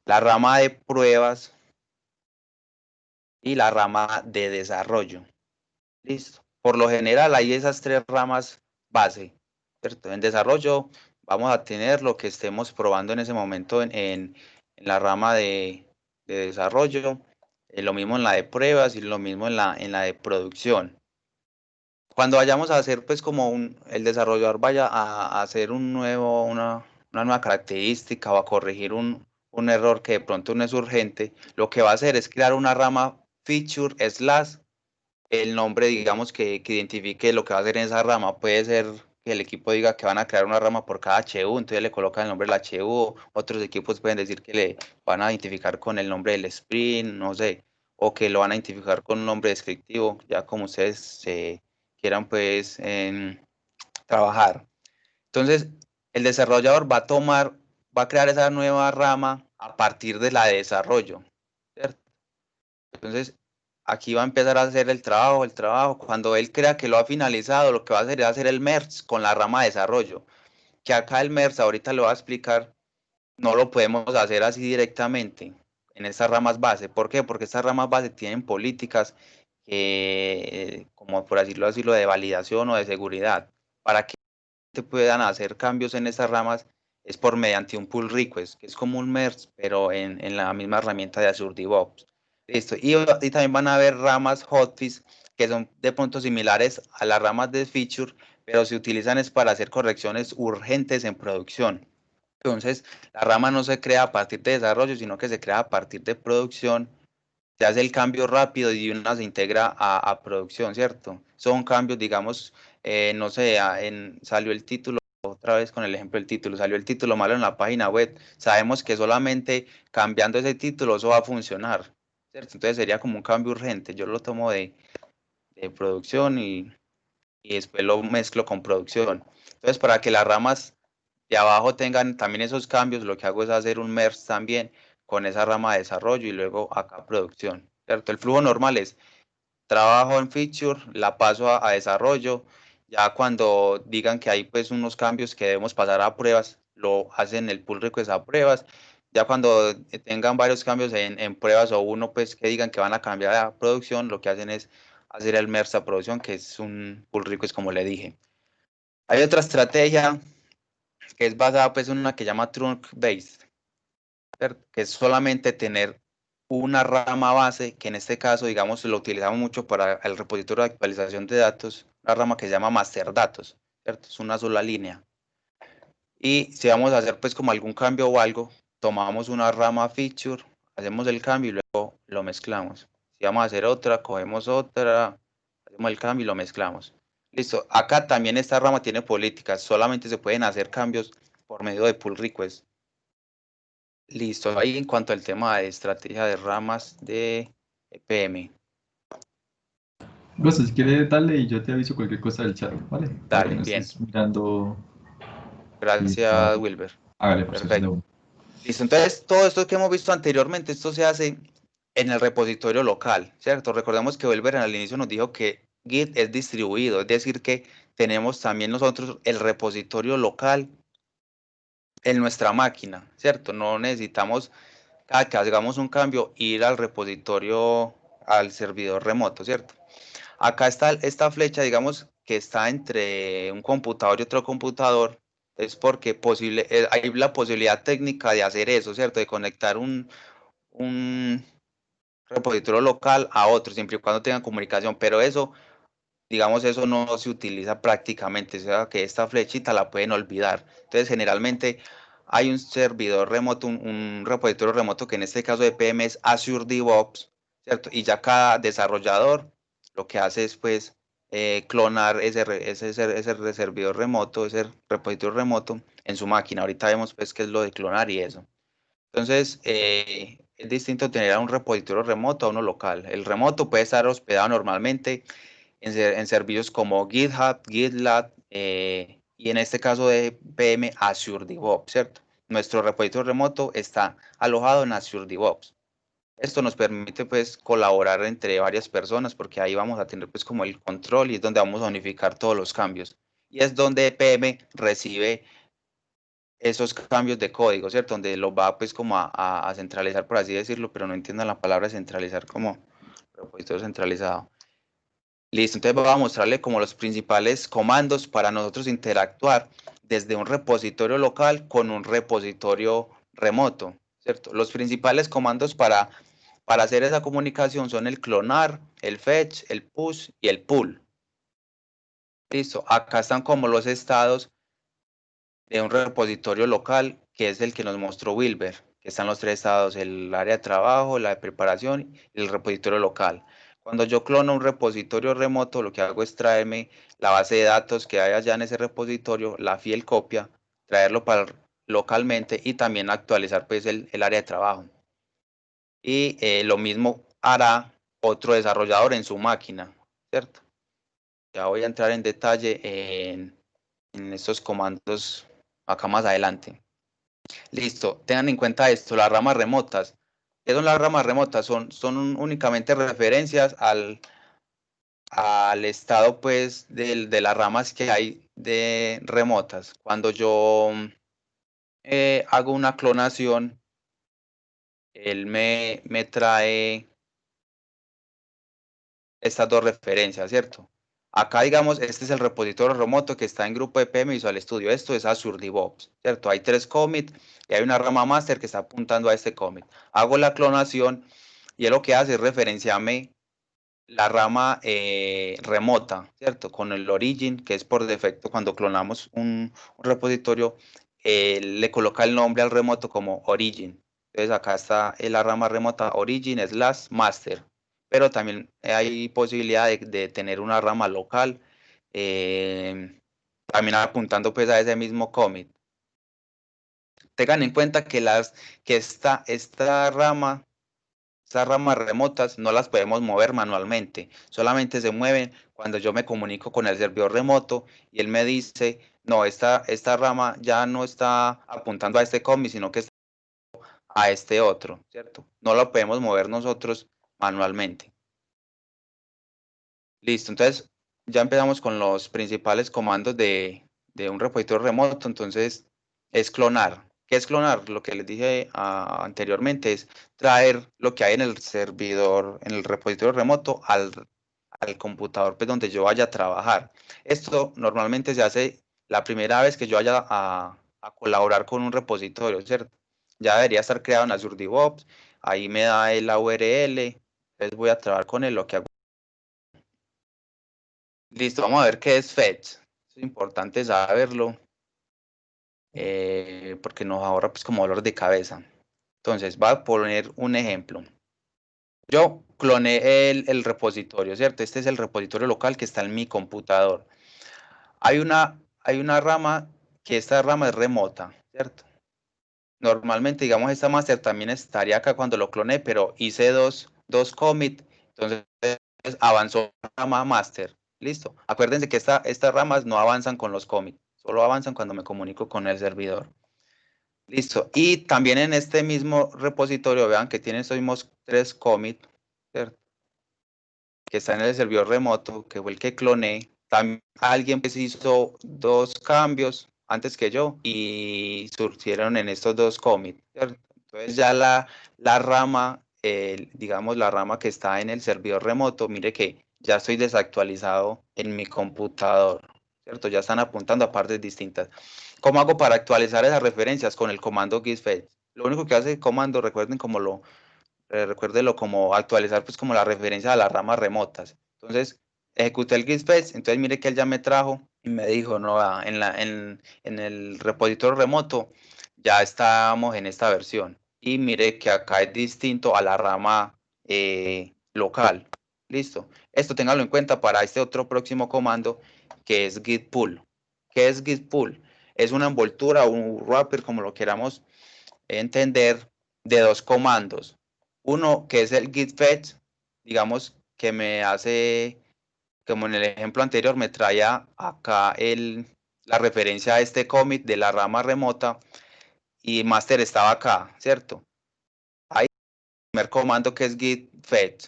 La rama de pruebas y la rama de desarrollo. Listo. Por lo general hay esas 3 ramas base, ¿cierto? En desarrollo vamos a tener lo que estemos probando en ese momento en la rama de desarrollo, lo mismo en la de pruebas y lo mismo en la de producción. Cuando vayamos a hacer pues como el desarrollador vaya a hacer una nueva característica o a corregir un error que de pronto no es urgente, lo que va a hacer es crear una rama feature / el nombre, digamos, que identifique lo que va a hacer en esa rama. Puede ser que el equipo diga que van a crear una rama por cada HU, entonces le colocan el nombre del HU. Otros equipos pueden decir que le van a identificar con el nombre del sprint, no sé, o que lo van a identificar con un nombre descriptivo, ya como ustedes quieran, pues, trabajar. Entonces, el desarrollador va a crear esa nueva rama a partir de la de desarrollo, ¿cierto? Entonces, aquí va a empezar a hacer el trabajo. Cuando él crea que lo ha finalizado, lo que va a hacer es hacer el merge con la rama de desarrollo. Que acá el merge, ahorita lo va a explicar, no lo podemos hacer así directamente. en estas ramas base. ¿Por qué? Porque estas ramas base tienen políticas que, como por decirlo de validación o de seguridad. Para que te puedan hacer cambios en estas ramas es por mediante un pull request, que es como un merge, pero en la misma herramienta de Azure DevOps. Listo. Y también van a haber ramas hotfix que son de puntos similares a las ramas de feature, pero se utilizan es para hacer correcciones urgentes en producción. Entonces, la rama no se crea a partir de desarrollo, sino que se crea a partir de producción. Se hace el cambio rápido y una se integra a producción, ¿cierto? Son cambios, digamos, no sé, salió el título, otra vez con el ejemplo del título, salió el título malo en la página web. Sabemos que solamente cambiando ese título eso va a funcionar, ¿cierto? Entonces sería como un cambio urgente. Yo lo tomo de producción y después lo mezclo con producción. Entonces, para que las ramas de abajo tengan también esos cambios, lo que hago es hacer un merge también con esa rama de desarrollo y luego acá producción, ¿cierto? El flujo normal es trabajo en feature, la paso a desarrollo, ya cuando digan que hay pues unos cambios que debemos pasar a pruebas, lo hacen el pull request a pruebas, ya cuando tengan varios cambios en pruebas o uno pues que digan que van a cambiar a producción, lo que hacen es hacer el merge a producción, que es un pull request como le dije. Hay otra estrategia que es basada pues en una que llama trunk based, que es solamente tener una rama base, que en este caso, digamos, lo utilizamos mucho para el repositorio de actualización de datos, una rama que se llama master datos, ¿cierto? Es una sola línea. Y si vamos a hacer pues como algún cambio o algo, tomamos una rama feature, hacemos el cambio y luego lo mezclamos. Si vamos a hacer otra, cogemos otra, hacemos el cambio y lo mezclamos. Listo. Acá también esta rama tiene políticas, solamente se pueden hacer cambios por medio de pull request. Listo, ahí en cuanto al tema de estrategia de ramas de EPM. Pues si quieres, dale y yo te aviso cualquier cosa del chat, ¿vale? Para Dale, que no bien. estés mirando. Gracias, Wilber. Hágale, pues. Perfecto. Listo, entonces todo esto que hemos visto anteriormente, esto se hace en el repositorio local, ¿cierto? Recordemos que Wilber al inicio nos dijo que Git es distribuido, es decir que tenemos también nosotros el repositorio local en nuestra máquina, ¿cierto? No necesitamos, cada que hagamos un cambio, ir al repositorio, al servidor remoto, ¿cierto? Acá está esta flecha, digamos, que está entre un computador y otro computador, es porque hay la posibilidad técnica de hacer eso, ¿cierto? De conectar un repositorio local a otro, siempre y cuando tengan comunicación, pero eso, digamos, eso no se utiliza prácticamente, o sea, que esta flechita la pueden olvidar. Entonces, generalmente hay un servidor remoto, un repositorio remoto, que en este caso de PM es Azure DevOps, ¿cierto? Y ya cada desarrollador lo que hace es, pues, clonar ese servidor remoto, ese repositorio remoto en su máquina. Ahorita vemos, pues, qué es lo de clonar y eso. Entonces, es distinto tener a un repositorio remoto a uno local. El remoto puede estar hospedado normalmente en servicios como GitHub, GitLab, y en este caso de PM, Azure DevOps, ¿cierto? Nuestro repositorio remoto está alojado en Azure DevOps. Esto nos permite pues colaborar entre varias personas, porque ahí vamos a tener pues como el control y es donde vamos a unificar todos los cambios. Y es donde PM recibe esos cambios de código, ¿cierto? Donde lo va pues como a centralizar, por así decirlo, pero no entiendan la palabra centralizar como repositorio centralizado. Listo, entonces voy a mostrarle como los principales comandos para nosotros interactuar desde un repositorio local con un repositorio remoto, ¿cierto? Los principales comandos para hacer esa comunicación son el clonar, el fetch, el push y el pull. Listo, acá están como los estados de un repositorio local, que es el que nos mostró Wilber, que están los tres estados, el área de trabajo, la de preparación y el repositorio local. Cuando yo clono un repositorio remoto, lo que hago es traerme la base de datos que hay allá en ese repositorio, la fiel copia, traerlo localmente y también actualizar pues el área de trabajo. Y lo mismo hará otro desarrollador en su máquina, ¿cierto? Ya voy a entrar en detalle en estos comandos acá más adelante. Listo, tengan en cuenta esto, las ramas remotas. ¿Qué son las ramas remotas? Son únicamente referencias al estado pues de las ramas que hay de remotas. Cuando yo hago una clonación, él me trae estas dos referencias, ¿cierto? Acá, digamos, este es el repositorio remoto que está en grupo de PM Visual Studio. Esto es Azure DevOps, ¿cierto? Hay 3 commits y hay una rama master que está apuntando a este commit. Hago la clonación y él lo que hace es referenciarme la rama remota, ¿cierto? Con el origin, que es por defecto cuando clonamos un repositorio, le coloca el nombre al remoto como origin. Entonces acá está la rama remota origin/master, pero también hay posibilidad de tener una rama local, también apuntando pues a ese mismo commit. Tengan en cuenta que estas ramas remotas no las podemos mover manualmente, solamente se mueven cuando yo me comunico con el servidor remoto y él me dice, no, esta rama ya no está apuntando a este commit, sino que está a este otro, ¿cierto? No lo podemos mover nosotros manualmente. Listo, entonces ya empezamos con los principales comandos de un repositorio remoto. Entonces es clonar. ¿Qué es clonar? Lo que les dije anteriormente es traer lo que hay en el servidor, en el repositorio remoto al computador pues, donde yo vaya a trabajar. Esto normalmente se hace la primera vez que yo vaya a colaborar con un repositorio, ¿cierto? Ya debería estar creado en Azure DevOps, ahí me da la URL, entonces voy a trabajar con él, lo que hago. Listo, vamos a ver qué es fetch. Es importante saberlo porque nos ahorra pues como dolor de cabeza. Entonces, voy a poner un ejemplo. Yo cloné el repositorio, ¿cierto? Este es el repositorio local que está en mi computador. Hay una rama que esta rama es remota, ¿cierto? Normalmente, digamos, esta master también estaría acá cuando lo cloné, pero hice dos commits, entonces avanzó la rama master. Listo. Acuérdense que estas ramas no avanzan con los commits, solo avanzan cuando me comunico con el servidor. Listo. Y también en este mismo repositorio, vean que tiene estos mismos 3 commits, ¿cierto? Que está en el servidor remoto, que fue el que cloné. También alguien pues hizo 2 cambios antes que yo y surgieron en estos 2 commits, ¿cierto? Entonces ya la rama, digamos la rama que está en el servidor remoto, mire que ya estoy desactualizado en mi computador, ¿cierto? Ya están apuntando a partes distintas. ¿Cómo hago para actualizar esas referencias? Con el comando git fetch. Lo único que hace el comando, recuerden recuérdelo como actualizar pues como la referencia a las ramas remotas. Entonces, ejecuté el git fetch, entonces mire que él ya me trajo y me dijo, no, en el repositorio remoto ya estamos en esta versión. Y mire que acá es distinto a la rama local. Listo. Esto téngalo en cuenta para este otro próximo comando que es git pull. ¿Qué es git pull? Es una envoltura o un wrapper, como lo queramos entender, de 2 comandos. Uno que es el git fetch, digamos que me hace, como en el ejemplo anterior, me traía acá la referencia a este commit de la rama remota y master estaba acá, ¿cierto? Ahí el primer comando que es git fetch.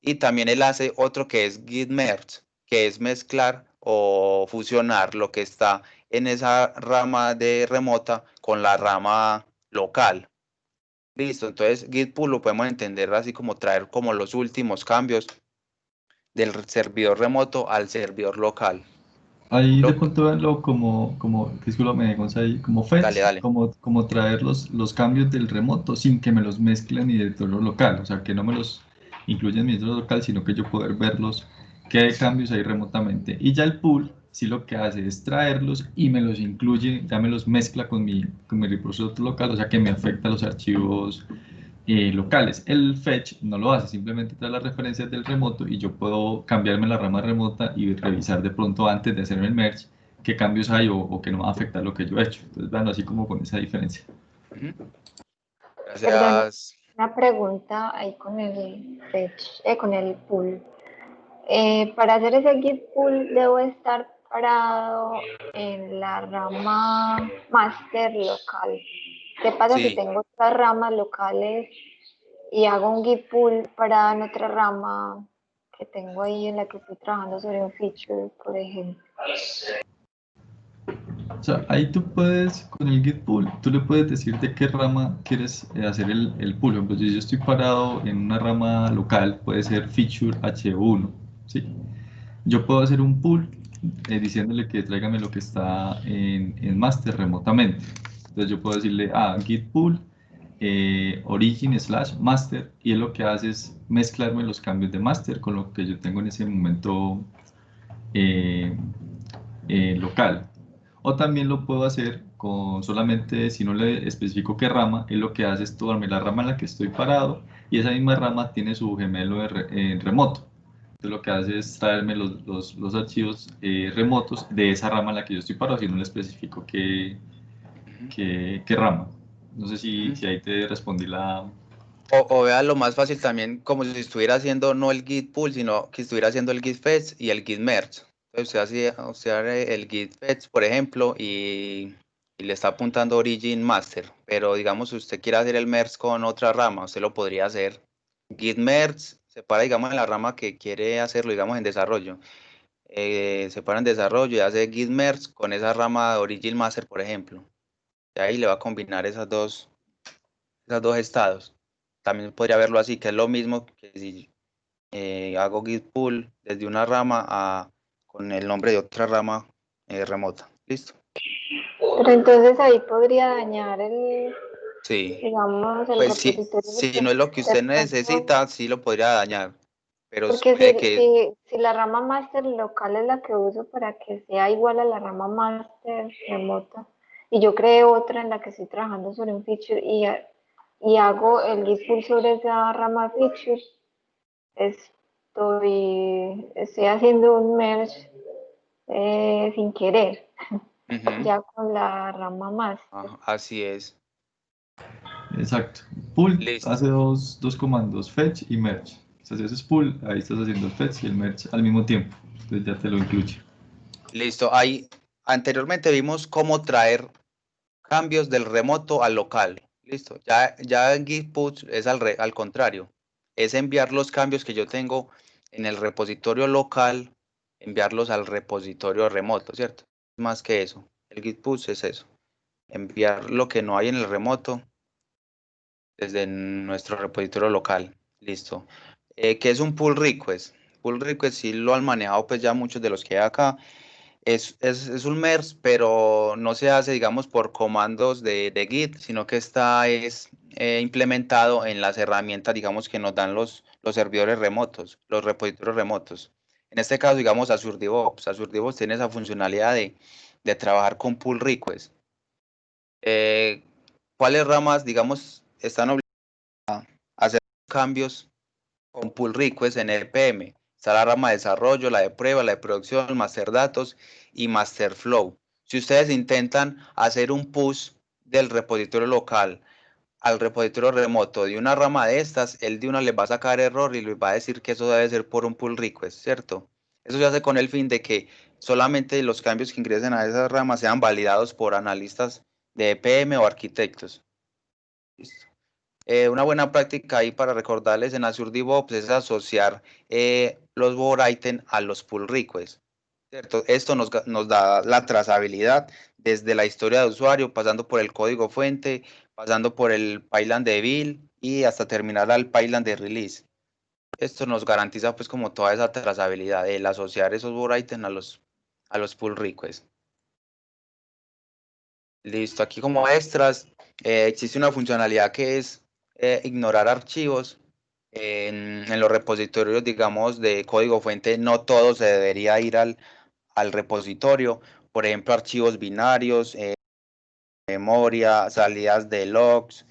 Y también él hace otro que es git merge, que es mezclar o fusionar lo que está en esa rama de remota con la rama local. Listo, entonces git pull lo podemos entender así como traer como los últimos cambios del servidor remoto al servidor local. Ahí de pronto verlo discúlpame, Gonzalo, como fetch, Dale. como traer los cambios del remoto sin que me los mezcle en mi directorio local, o sea, que no me los incluya en mi directorio local, sino que yo poder verlos, qué cambios hay remotamente. Y ya el pull, sí lo que hace es traerlos y me los incluye, ya me los mezcla con mi repositorio local, o sea, que me afecta los archivos locales. El fetch no lo hace, simplemente trae las referencias del remoto y yo puedo cambiarme la rama remota y revisar de pronto antes de hacerme el merge qué cambios hay o que no va a afectar lo que yo he hecho. Entonces, vean así como con esa diferencia. Gracias. Perdón, una pregunta ahí con el fetch, con el pull. Para hacer ese git pull debo estar parado en la rama master local. ¿Qué pasa si tengo otras ramas locales y hago un git pull parada en otra rama que tengo ahí en la que estoy trabajando sobre un feature, por ejemplo? sea, ahí tú puedes, con el git pull, tú le puedes decir de qué rama quieres hacer el pull. Por ejemplo, si yo estoy parado en una rama local, puede ser feature H1, ¿sí? Yo puedo hacer un pull diciéndole que tráigame lo que está en master remotamente. Entonces yo puedo decirle, git pull origin / master, y él lo que hace es mezclarme los cambios de master con lo que yo tengo en ese momento local. O también lo puedo hacer con solamente, si no le especifico qué rama, él lo que hace es tomarme la rama en la que estoy parado, y esa misma rama tiene su gemelo en remoto. Entonces lo que hace es traerme los archivos remotos de esa rama en la que yo estoy parado, si no le especifico qué rama. No sé si ahí te respondí la... O vea lo más fácil también, como si estuviera haciendo no el git pull, sino que estuviera haciendo el git fetch y el git merge. Entonces usted hace el git fetch, por ejemplo, y le está apuntando origin master, pero digamos si usted quiere hacer el merge con otra rama, usted lo podría hacer. Git merge se para, digamos, en la rama que quiere hacerlo, digamos, en desarrollo. Se para en desarrollo y hace git merge con esa rama de origin master, por ejemplo. Y ahí le va a combinar esos dos estados. También podría verlo así, que es lo mismo que si hago git pull desde una rama con el nombre de otra rama remota. ¿Listo? Pero entonces ahí podría dañar Sí. digamos, el Pues repositorio. si no es lo que usted necesita, sí lo podría dañar. Pero Porque puede que... si la rama master local es la que uso para que sea igual a la rama master remota, y yo creé otra en la que estoy trabajando sobre un feature y hago el git pull sobre esa rama feature, estoy haciendo un merge sin querer, ya con la rama master. Así es. Exacto. Pull Listo. hace dos comandos, fetch y merge. Si haces pull, ahí estás haciendo el fetch y el merge al mismo tiempo. Entonces ya te lo incluye. Listo. Ahí anteriormente vimos cómo traer cambios del remoto al local. Listo. Ya en git push es al contrario. Es enviar los cambios que yo tengo en el repositorio local, enviarlos al repositorio remoto, ¿cierto? Más que eso. El git push es eso. Enviar lo que no hay en el remoto desde nuestro repositorio local. Listo. ¿Qué es un pull request? Pull request sí lo han manejado pues ya muchos de los que hay acá. Es un merge, pero no se hace, digamos, por comandos de Git, sino que está implementado en las herramientas, digamos, que nos dan los servidores remotos, los repositorios remotos. En este caso, digamos, Azure DevOps. Azure DevOps tiene esa funcionalidad de trabajar con pull request. ¿Cuáles ramas, digamos, están obligadas a hacer cambios con pull request en el PM? Está la rama de desarrollo, la de prueba, la de producción, master datos y master flow. Si ustedes intentan hacer un push del repositorio local al repositorio remoto de una rama de estas, el de una les va a sacar error y les va a decir que eso debe ser por un pull request, ¿cierto? Eso se hace con el fin de que solamente los cambios que ingresen a esas ramas sean validados por analistas de EPM o arquitectos. ¿Listo? Una buena práctica ahí para recordarles en Azure DevOps es asociar los board items a los pull requests, ¿cierto? Esto nos da la trazabilidad desde la historia de usuario, pasando por el código fuente, pasando por el pipeline de build y hasta terminar al pipeline de release. Esto nos garantiza pues como toda esa trazabilidad, el asociar esos board items a los pull requests. Listo, aquí como extras existe una funcionalidad que es ignorar archivos. En los repositorios, digamos, de código fuente, no todo se debería ir al repositorio. Por ejemplo, archivos binarios, memoria, salidas de logs,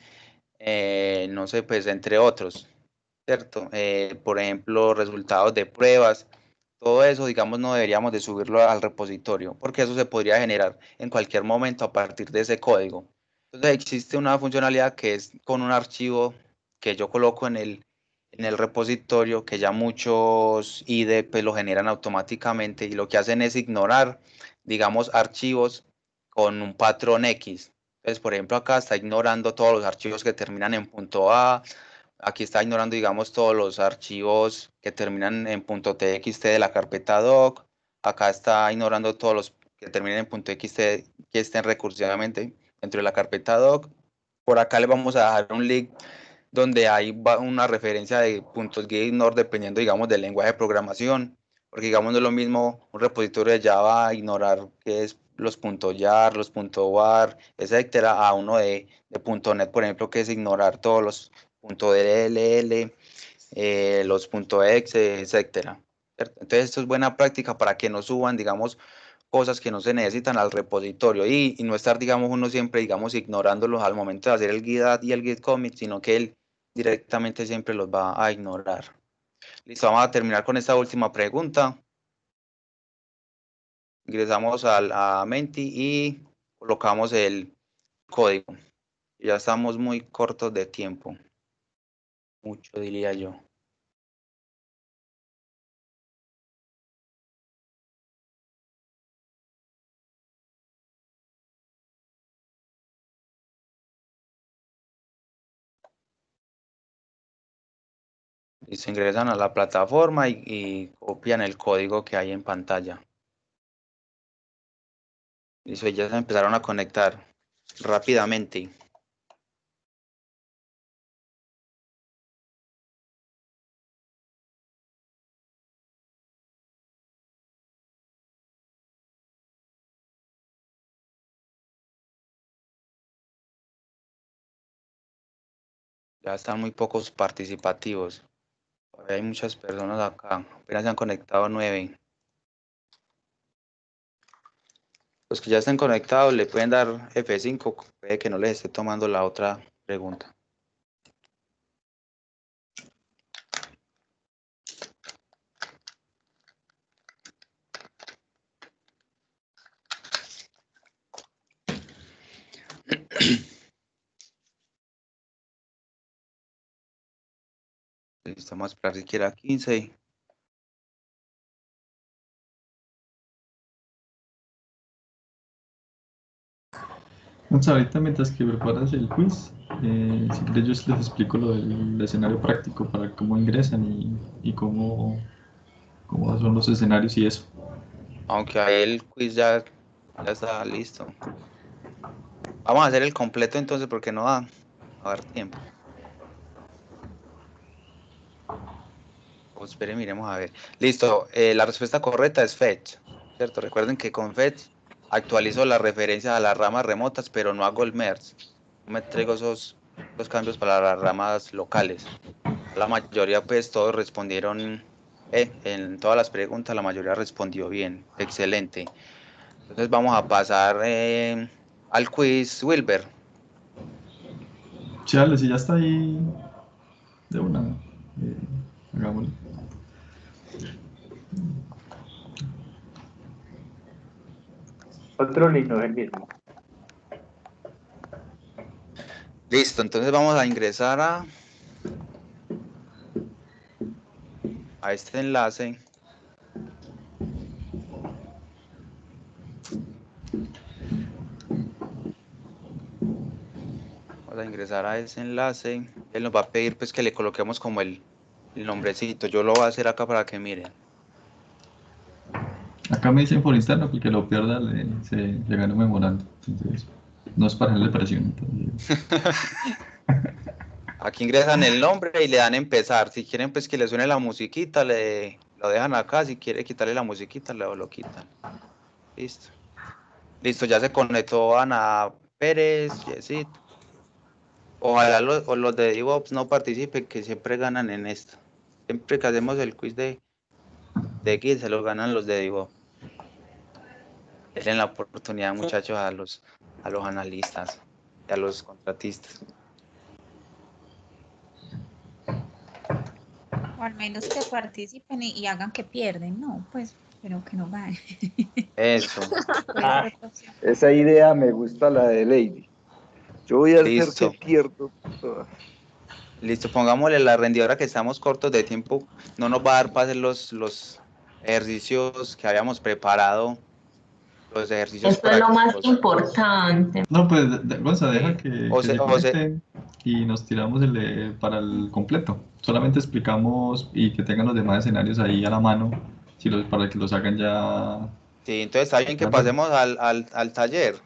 no sé, pues entre otros, ¿cierto? Por ejemplo, resultados de pruebas. Todo eso, digamos, no deberíamos de subirlo al repositorio, porque eso se podría generar en cualquier momento a partir de ese código. Entonces existe una funcionalidad que es con un archivo que yo coloco en el repositorio, que ya muchos IDE pues, lo generan automáticamente, y lo que hacen es ignorar, digamos, archivos con un patrón X. Entonces, por ejemplo, acá está ignorando todos los archivos que terminan en .a, aquí está ignorando, digamos, todos los archivos que terminan en .txt de la carpeta doc, acá está ignorando todos los que terminen en .xt que estén recursivamente dentro de la carpeta doc. Por acá le vamos a dejar un link donde hay una referencia de .git-ignore dependiendo, digamos, del lenguaje de programación, porque digamos no es lo mismo un repositorio de Java ignorar que es los .jar, los .var, etcétera, a uno de .NET, por ejemplo, que es ignorar todos los .dll, los .exe, etcétera. ¿Cierto? Entonces esto es buena práctica para que no suban, digamos, cosas que no se necesitan al repositorio y no estar, digamos, uno siempre, digamos, ignorándolos al momento de hacer el git add y el git commit, sino que él directamente siempre los va a ignorar. Listo, vamos a terminar con esta última pregunta. Ingresamos a Menti y colocamos el código. Ya estamos muy cortos de tiempo. Mucho diría yo. Y se ingresan a la plataforma y copian el código que hay en pantalla. Listo, ya se empezaron a conectar rápidamente. Ya están muy pocos participativos. Hay muchas personas acá. Apenas se han conectado 9. Los que ya estén conectados le pueden dar F5. Puede que no les esté tomando la otra pregunta. Necesitamos esperar siquiera 15. Entonces, ahorita mientras que preparas el quiz, si quieres yo les explico lo del escenario práctico para cómo ingresan y cómo son los escenarios y eso. Aunque ahí el quiz ya está listo. Vamos a hacer el completo entonces porque no va a haber tiempo. Pues esperen, miremos a ver. Listo, la respuesta correcta es fetch, ¿cierto? Recuerden que con fetch actualizo las referencias a las ramas remotas, pero no hago el merge. No me traigo esos cambios para las ramas locales. La mayoría, pues, todos respondieron, en todas las preguntas, la mayoría respondió bien. Excelente. Entonces vamos a pasar al quiz, Wilber. Chale, si ya está ahí de una, hagámoslo. Otro link no es el mismo. Listo, entonces vamos a ingresar a este enlace. Vamos a ingresar a ese enlace. Él nos va a pedir pues que le coloquemos como el nombrecito. Yo lo voy a hacer acá para que miren. Acá me dicen por interno que el que lo pierda se gana un memorando. Entonces, no es para darle presión. Entonces. Aquí ingresan el nombre y le dan empezar. Si quieren pues que le suene la musiquita, lo dejan acá. Si quiere quitarle la musiquita, lo quitan. Listo. Listo, ya se conectó Ana Pérez, Yesit. Ojalá los de DevOps no participen, que siempre ganan en esto. Siempre que hacemos el quiz de Git, se lo ganan los de DevOps. Denle la oportunidad, muchachos, a los analistas y a los contratistas. O al menos que participen y hagan que pierden, no, pues, pero que no ganen. Eso. Esa idea me gusta, la de Lady. Yo voy a hacer que pierdo. Listo, pongámosle la rendidora que estamos cortos de tiempo. No nos va a dar para hacer los ejercicios que habíamos preparado. Los ejercicios prácticos. Eso es lo más importante. No, pues, Gonza, deja que se conecten y nos tiramos para el completo. Solamente explicamos y que tengan los demás escenarios ahí a la mano, para que los hagan ya Sí, entonces está bien que Gonzalo. pasemos al taller.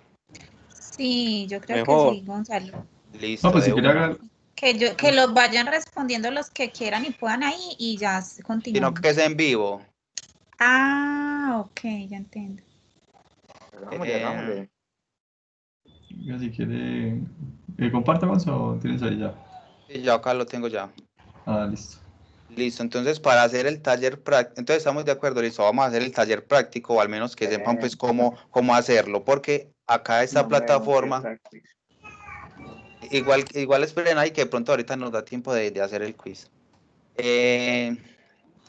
Sí, yo creo Mejor. que sí, Gonzalo. Listo, No, pues de si quiere una. haga, Que los vayan respondiendo los que quieran y puedan ahí y ya Sino continuamos. que es en vivo. Ah, ok, ya entiendo. Hagámosle. ya si quiere, ¿comparta, Gonzalo, o tienes ahí ya? Sí, yo acá lo tengo ya. Ah, listo. Listo, entonces para hacer el taller práctico, entonces estamos de acuerdo, listo, vamos a hacer el taller práctico, o al menos que sepan pues cómo hacerlo, porque acá esta plataforma, igual esperen ahí que de pronto ahorita nos da tiempo de hacer el quiz.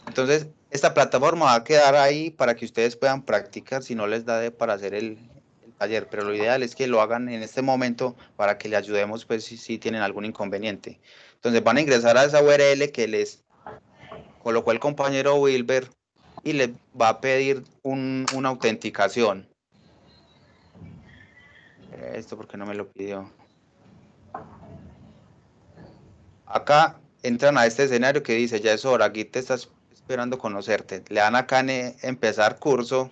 Entonces, esta plataforma va a quedar ahí para que ustedes puedan practicar si no les da para hacer el taller, pero lo ideal es que lo hagan en este momento para que le ayudemos pues si tienen algún inconveniente. Entonces van a ingresar a esa URL que les colocó el compañero Wilber y les va a pedir una autenticación. Esto porque no me lo pidió. Acá entran a este escenario que dice, ya es hora, aquí te estás esperando conocerte. Le dan acá en empezar curso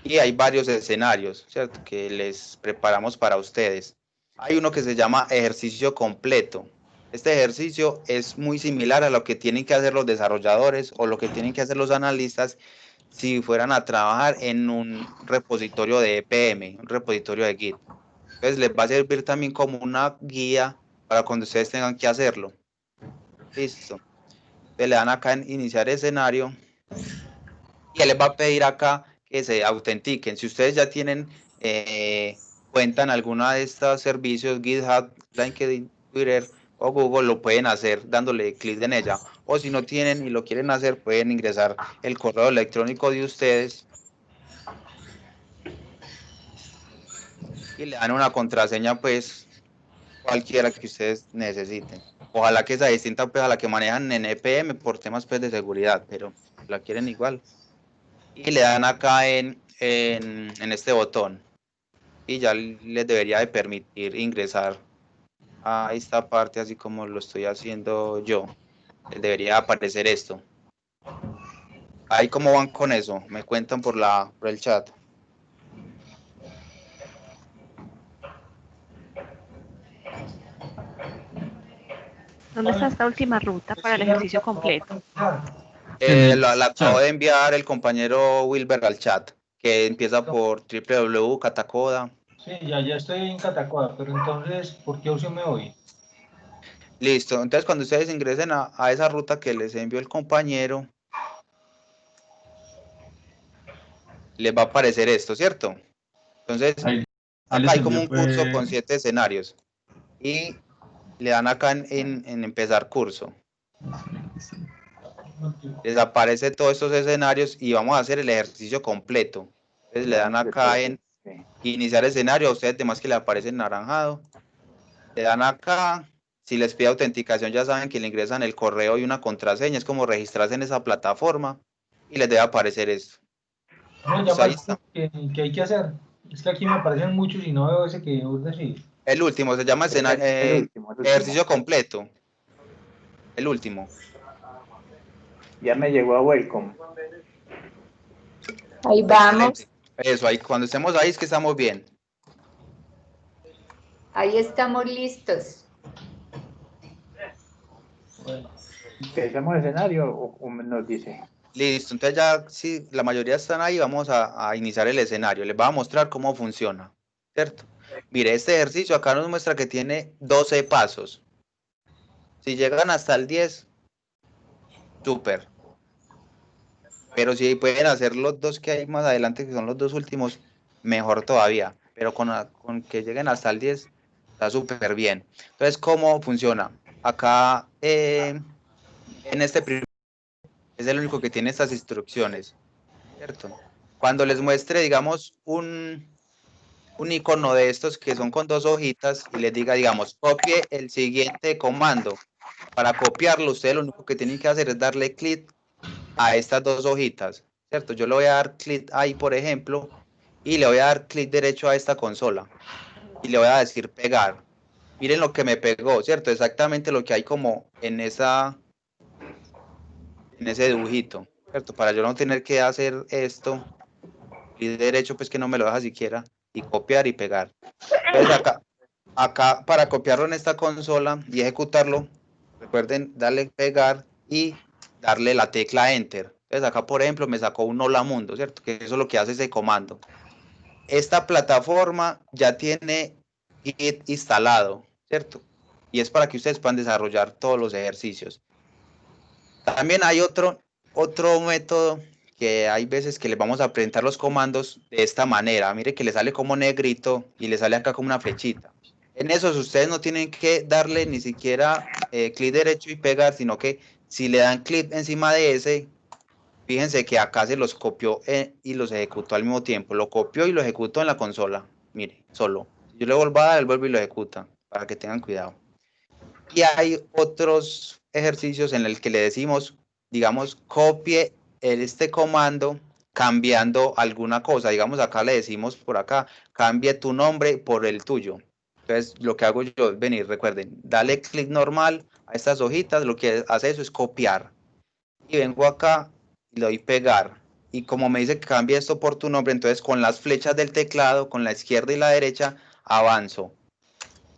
y hay varios escenarios, ¿cierto? Que les preparamos para ustedes. Hay uno que se llama ejercicio completo. Este ejercicio es muy similar a lo que tienen que hacer los desarrolladores o lo que tienen que hacer los analistas si fueran a trabajar en un repositorio de EPM, un repositorio de Git. Entonces les va a servir también como una guía para cuando ustedes tengan que hacerlo. Listo. Entonces le dan acá en iniciar escenario y él les va a pedir acá que se autentiquen. Si ustedes ya tienen cuenta en alguna de estos servicios, GitHub, LinkedIn, Twitter o Google, lo pueden hacer dándole clic en ella. O si no tienen y lo quieren hacer, pueden ingresar el correo electrónico de ustedes y le dan una contraseña, pues, cualquiera que ustedes necesiten. Ojalá que sea distinta pues, a la que manejan en EPM por temas pues, de seguridad, pero la quieren igual. Y le dan acá en este botón y ya les debería de permitir ingresar a esta parte así como lo estoy haciendo yo. Les debería aparecer esto. Ahí cómo van con eso, me cuentan por el chat. ¿Dónde está esta última ruta para el ejercicio completo? La acabo de enviar el compañero Wilber al chat, que empieza por www.catacoda. Sí, ya estoy en Catacoda, pero entonces, ¿por qué opción me voy? Listo, entonces cuando ustedes ingresen a esa ruta que les envió el compañero, les va a aparecer esto, ¿cierto? Entonces, acá hay como un curso con 7 escenarios y le dan acá en empezar curso. Les aparece todos estos escenarios y vamos a hacer el ejercicio completo. Entonces le dan acá en iniciar escenario, a ustedes demás que le aparece en naranjado. Le dan acá, si les pide autenticación ya saben que le ingresan el correo y una contraseña, es como registrarse en esa plataforma y les debe aparecer esto. No, ya ahí está. ¿Qué hay que hacer? Es que aquí me aparecen muchos y no veo ese que vos decís. El último, se llama escenario, el último. ejercicio completo. El último. Ya me llegó a welcome. Ahí vamos. Eso, ahí, cuando estemos ahí es que estamos bien. Ahí estamos listos. ¿Empezamos el escenario o nos dice? Listo, entonces ya si la mayoría están ahí, vamos a iniciar el escenario. Les voy a mostrar cómo funciona, ¿cierto? Mire, este ejercicio acá nos muestra que tiene 12 pasos. Si llegan hasta el 10, súper. Pero si pueden hacer los dos que hay más adelante, que son los dos últimos, mejor todavía. Pero con que lleguen hasta el 10, está súper bien. Entonces, ¿cómo funciona? Acá, en este primer, es el único que tiene estas instrucciones, ¿cierto? Cuando les muestre, digamos, un icono de estos que son con 2 hojitas y les diga, digamos, copie el siguiente comando. Para copiarlo, ustedes lo único que tienen que hacer es darle clic a estas 2 hojitas, ¿cierto? Yo le voy a dar clic ahí, por ejemplo, y le voy a dar clic derecho a esta consola y le voy a decir pegar. Miren lo que me pegó, ¿cierto? Exactamente lo que hay como en ese dibujito, ¿cierto? Para yo no tener que hacer esto, clic derecho pues que no me lo deja siquiera, y copiar y pegar. Entonces acá para copiarlo en esta consola y ejecutarlo, recuerden darle pegar y darle la tecla enter. Entonces acá por ejemplo me sacó un hola mundo, ¿cierto? Que eso es lo que hace ese comando. Esta plataforma ya tiene Git instalado, ¿cierto? Y es para que ustedes puedan desarrollar todos los ejercicios. También hay otro método que hay veces que les vamos a presentar los comandos de esta manera. Mire que le sale como negrito y le sale acá como una flechita. En esos ustedes no tienen que darle ni siquiera clic derecho y pegar, sino que si le dan clic encima de ese, fíjense que acá se los copió y los ejecutó al mismo tiempo. Lo copió y lo ejecutó en la consola. Mire, solo. Si yo le vuelvo a dar, él vuelve y lo ejecuta, para que tengan cuidado. Y hay otros ejercicios en el que le decimos, digamos, copie este comando cambiando alguna cosa. Digamos, acá le decimos por acá, cambie tu nombre por el tuyo. Entonces, lo que hago yo es venir, recuerden, dale clic normal a estas hojitas, lo que hace eso es copiar. Y vengo acá y le doy pegar. Y como me dice que cambie esto por tu nombre, entonces con las flechas del teclado, con la izquierda y la derecha, avanzo.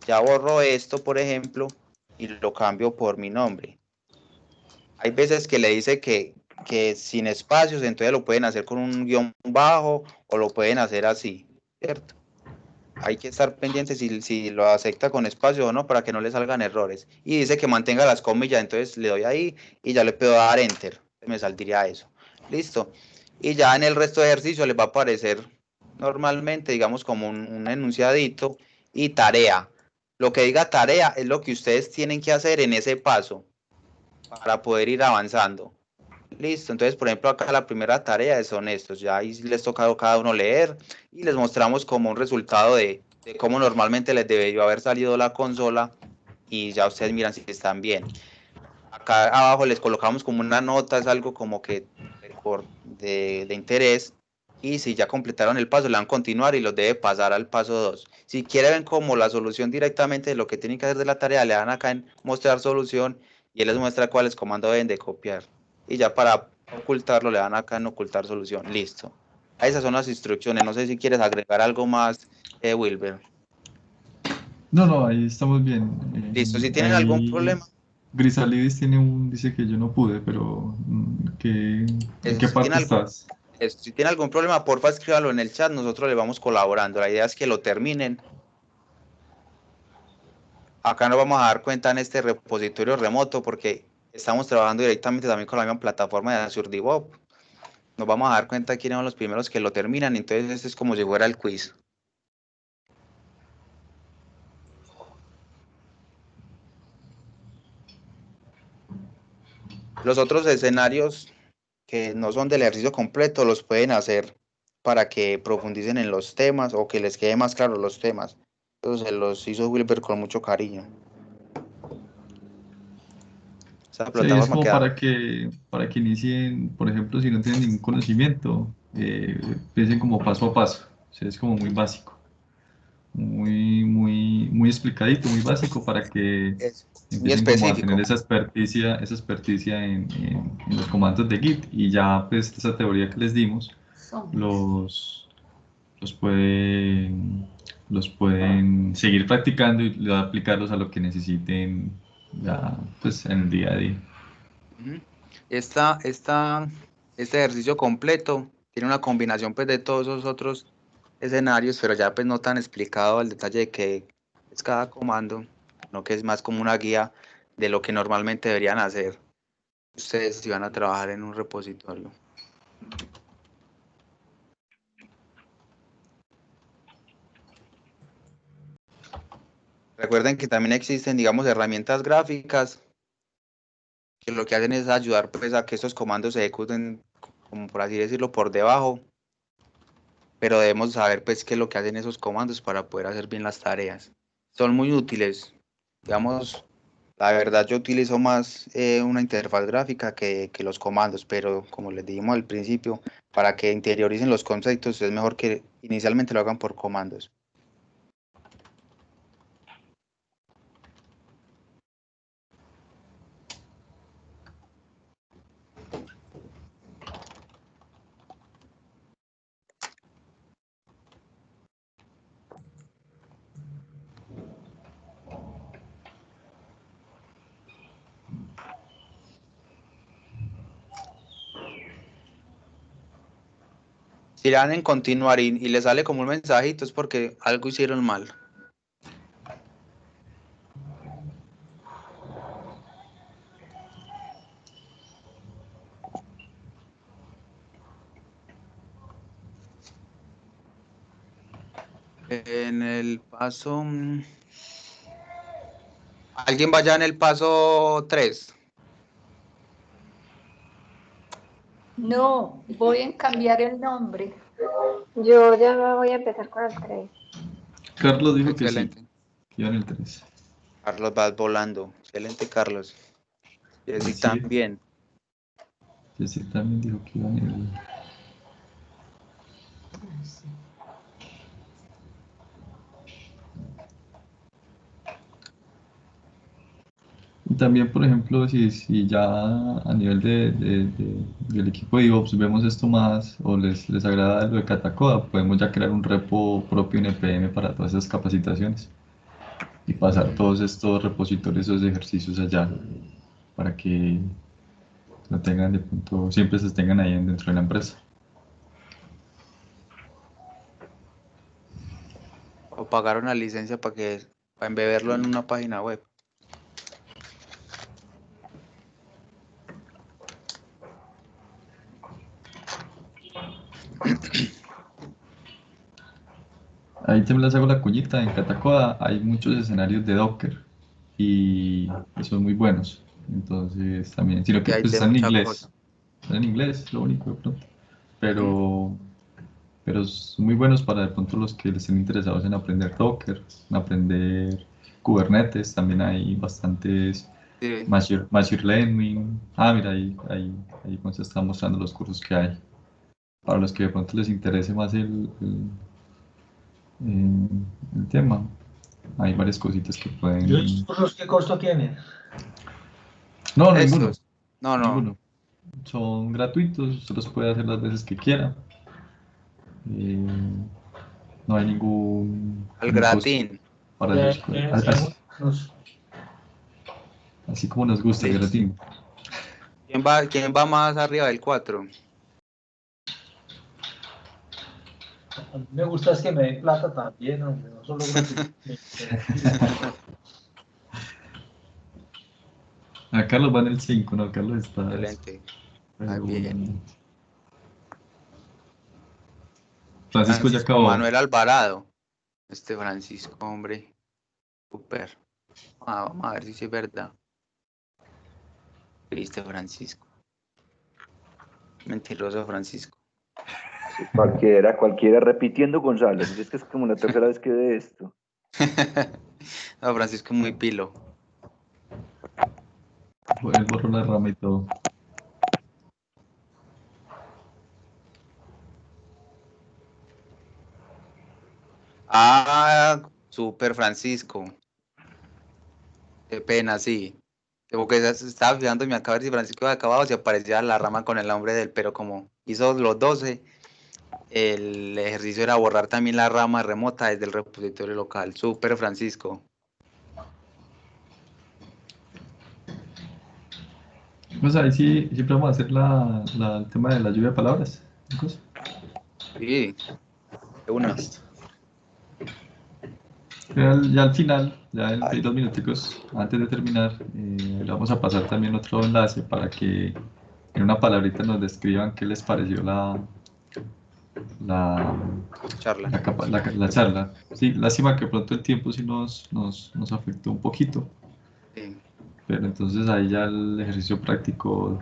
Ya borro esto, por ejemplo, y lo cambio por mi nombre. Hay veces que le dice que sin espacios, entonces lo pueden hacer con un guión bajo o lo pueden hacer así, ¿cierto? Hay que estar pendientes si lo acepta con espacio o no para que no le salgan errores. Y dice que mantenga las comillas, entonces le doy ahí y ya le puedo dar enter. Me saldría eso. Listo. Y ya en el resto de ejercicio les va a aparecer normalmente, digamos, como un enunciadito y tarea. Lo que diga tarea es lo que ustedes tienen que hacer en ese paso para poder ir avanzando. Listo, entonces por ejemplo acá la primera tarea son estos, ya ahí les toca cada uno leer y les mostramos como un resultado de cómo normalmente les debió haber salido la consola y ya ustedes miran si están bien. Acá abajo les colocamos como una nota, es algo como que de interés, y si ya completaron el paso le dan continuar y los debe pasar al paso 2. Si quieren como la solución directamente de lo que tienen que hacer de la tarea, le dan acá en mostrar solución y él les muestra cuáles comandos deben de copiar. Y ya para ocultarlo le dan acá en ocultar solución. Listo. Esas son las instrucciones. No sé si quieres agregar algo más, Wilber. No, ahí estamos bien. Listo. Si tienen algún problema. Grisalidis dice que yo no pude, pero ¿en qué parte estás? Si tiene algún problema, porfa, escríbalo en el chat, nosotros le vamos colaborando. La idea es que lo terminen. Acá nos vamos a dar cuenta en este repositorio remoto porque estamos trabajando directamente también con la misma plataforma de Azure DevOps. Nos vamos a dar cuenta quiénes son los primeros que lo terminan, entonces este es como si fuera el quiz. Los otros escenarios que no son del ejercicio completo los pueden hacer para que profundicen en los temas o que les quede más claro los temas. Entonces los hizo Wilber con mucho cariño. Esa Sí, es como queda... para que inicien, por ejemplo, si no tienen ningún conocimiento, piensen como paso a paso. O sea, es como muy básico, muy explicadito, muy básico para que Es muy empiecen como a tener específico. esa experticia en los comandos de Git y ya pues esa teoría que les dimos los, los pueden, los pueden seguir practicando y aplicarlos a lo que necesiten ya pues en el día a día. Este ejercicio completo tiene una combinación pues de todos esos otros escenarios, pero ya pues no tan explicado al detalle de qué es cada comando, sino que es más como una guía de lo que normalmente deberían hacer ustedes si van a trabajar en un repositorio. Recuerden que también existen, digamos, herramientas gráficas que lo que hacen es ayudar pues a que estos comandos se ejecuten, como por así decirlo, por debajo, pero debemos saber pues qué es lo que hacen esos comandos para poder hacer bien las tareas. Son muy útiles, digamos, la verdad yo utilizo más una interfaz gráfica que los comandos, pero como les dijimos al principio, para que interioricen los conceptos es mejor que inicialmente lo hagan por comandos. Si le dan en continuar y le sale como un mensajito, es porque algo hicieron mal. En el paso... ¿Alguien vaya en el paso 3? No, voy a cambiar el nombre. Yo ya voy a empezar con el 3. Carlos dijo Excelente. que sí, que iba en el 3. Carlos, vas volando. Excelente, Carlos. Jessy Sí, también. sí, también dijo que iba en el... Y también, por ejemplo, si ya a nivel del equipo de DevOps vemos esto más o les agrada lo de Katacoda, podemos ya crear un repo propio en EPM para todas esas capacitaciones y pasar todos estos repositorios, esos ejercicios allá para que lo tengan de punto, siempre se tengan ahí dentro de la empresa. O pagar una licencia para embeberlo en una página web. Ahí también les hago la cuñita, en Katacoda hay muchos escenarios de Docker y son muy buenos. Entonces también, sino Y que hay pues de están en mucha inglés. cosa. Están en inglés, lo único de pronto. Pero son muy buenos para de pronto los que estén interesados en aprender Docker, en aprender Kubernetes. También hay bastantes Sí. Machine Learning. Ah, mira, ahí nos está mostrando los cursos que hay. Para los que de pronto les interese más el tema, hay varias cositas que ¿Y pueden... los cursos qué costo tienen? No, ninguno. Estos. No. Ninguno. Son gratuitos, usted los puede hacer las veces que quiera. No hay ningún Al costo gratín. para Ya, sus ya así, decíamos, así como nos gusta el Listo. gratín. ¿Quién va más arriba del 4? a mí me gusta es que me den plata también, hombre, no solo gratuito. A Carlos va en el 5, ¿no? Carlos está... Excelente. pero Bien. Francisco ya Francisco acabó. Manuel Alvarado. Este Francisco, hombre. Súper. Vamos a ver si es verdad. ¿Viste, Francisco? Mentiroso, Francisco. Sí, cualquiera repitiendo Gonzalo. Es que es como la tercera vez que ve esto. No, Francisco es muy pilo. Él borró la rama y todo. Ah, súper Francisco. Qué pena, sí. Como que se estaba fijando en mi acá a ver si Francisco había acabado, si aparecía la rama con el nombre de él, pero como hizo los 12, el ejercicio era borrar también la rama remota desde el repositorio local. Súper Francisco. Pues ahí sí, siempre vamos a hacer el tema de la lluvia de palabras. ¿Chicos? Sí, de una. Ya al final, ya en 2 minuticos antes de terminar, le vamos a pasar también otro enlace para que en una palabrita nos describan qué les pareció la Charla. la charla. Sí, lástima que pronto el tiempo sí nos afectó un poquito, Sí. pero entonces ahí ya el ejercicio práctico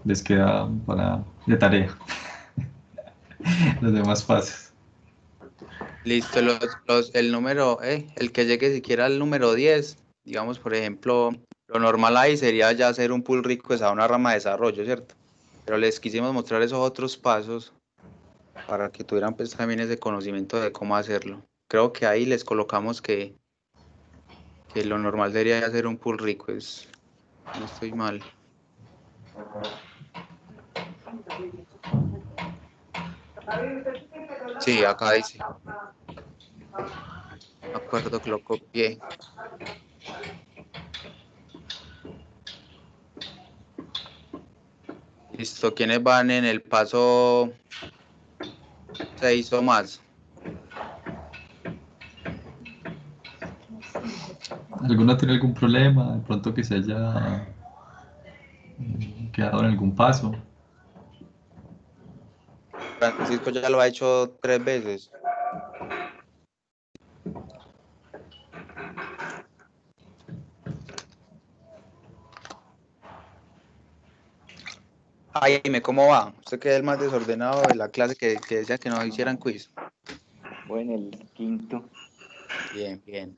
les queda de tarea los demás pasos. Listo, el número, el que llegue siquiera al número 10, digamos, por ejemplo, lo normal ahí sería ya hacer un pull request a una rama de desarrollo, ¿cierto? Pero les quisimos mostrar esos otros pasos para que tuvieran pues también ese conocimiento de cómo hacerlo. Creo que ahí les colocamos que lo normal sería hacer un pull request. No estoy mal. Sí, acá dice. Me acuerdo que lo copié. Listo, ¿quiénes van en el paso 6 o más. ¿Alguno tiene algún problema? De pronto que se haya quedado en algún paso. Francisco ya lo ha hecho 3 veces. Jaime, ¿cómo va? Usted que es el más desordenado de la clase que decía que no hicieran quiz. Voy en el quinto. Bien, bien.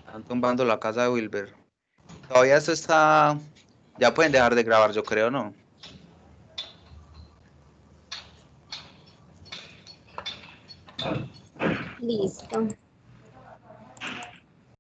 Están tumbando la casa de Wilber. Todavía esto está... Ya pueden dejar de grabar, yo creo, ¿no? Listo.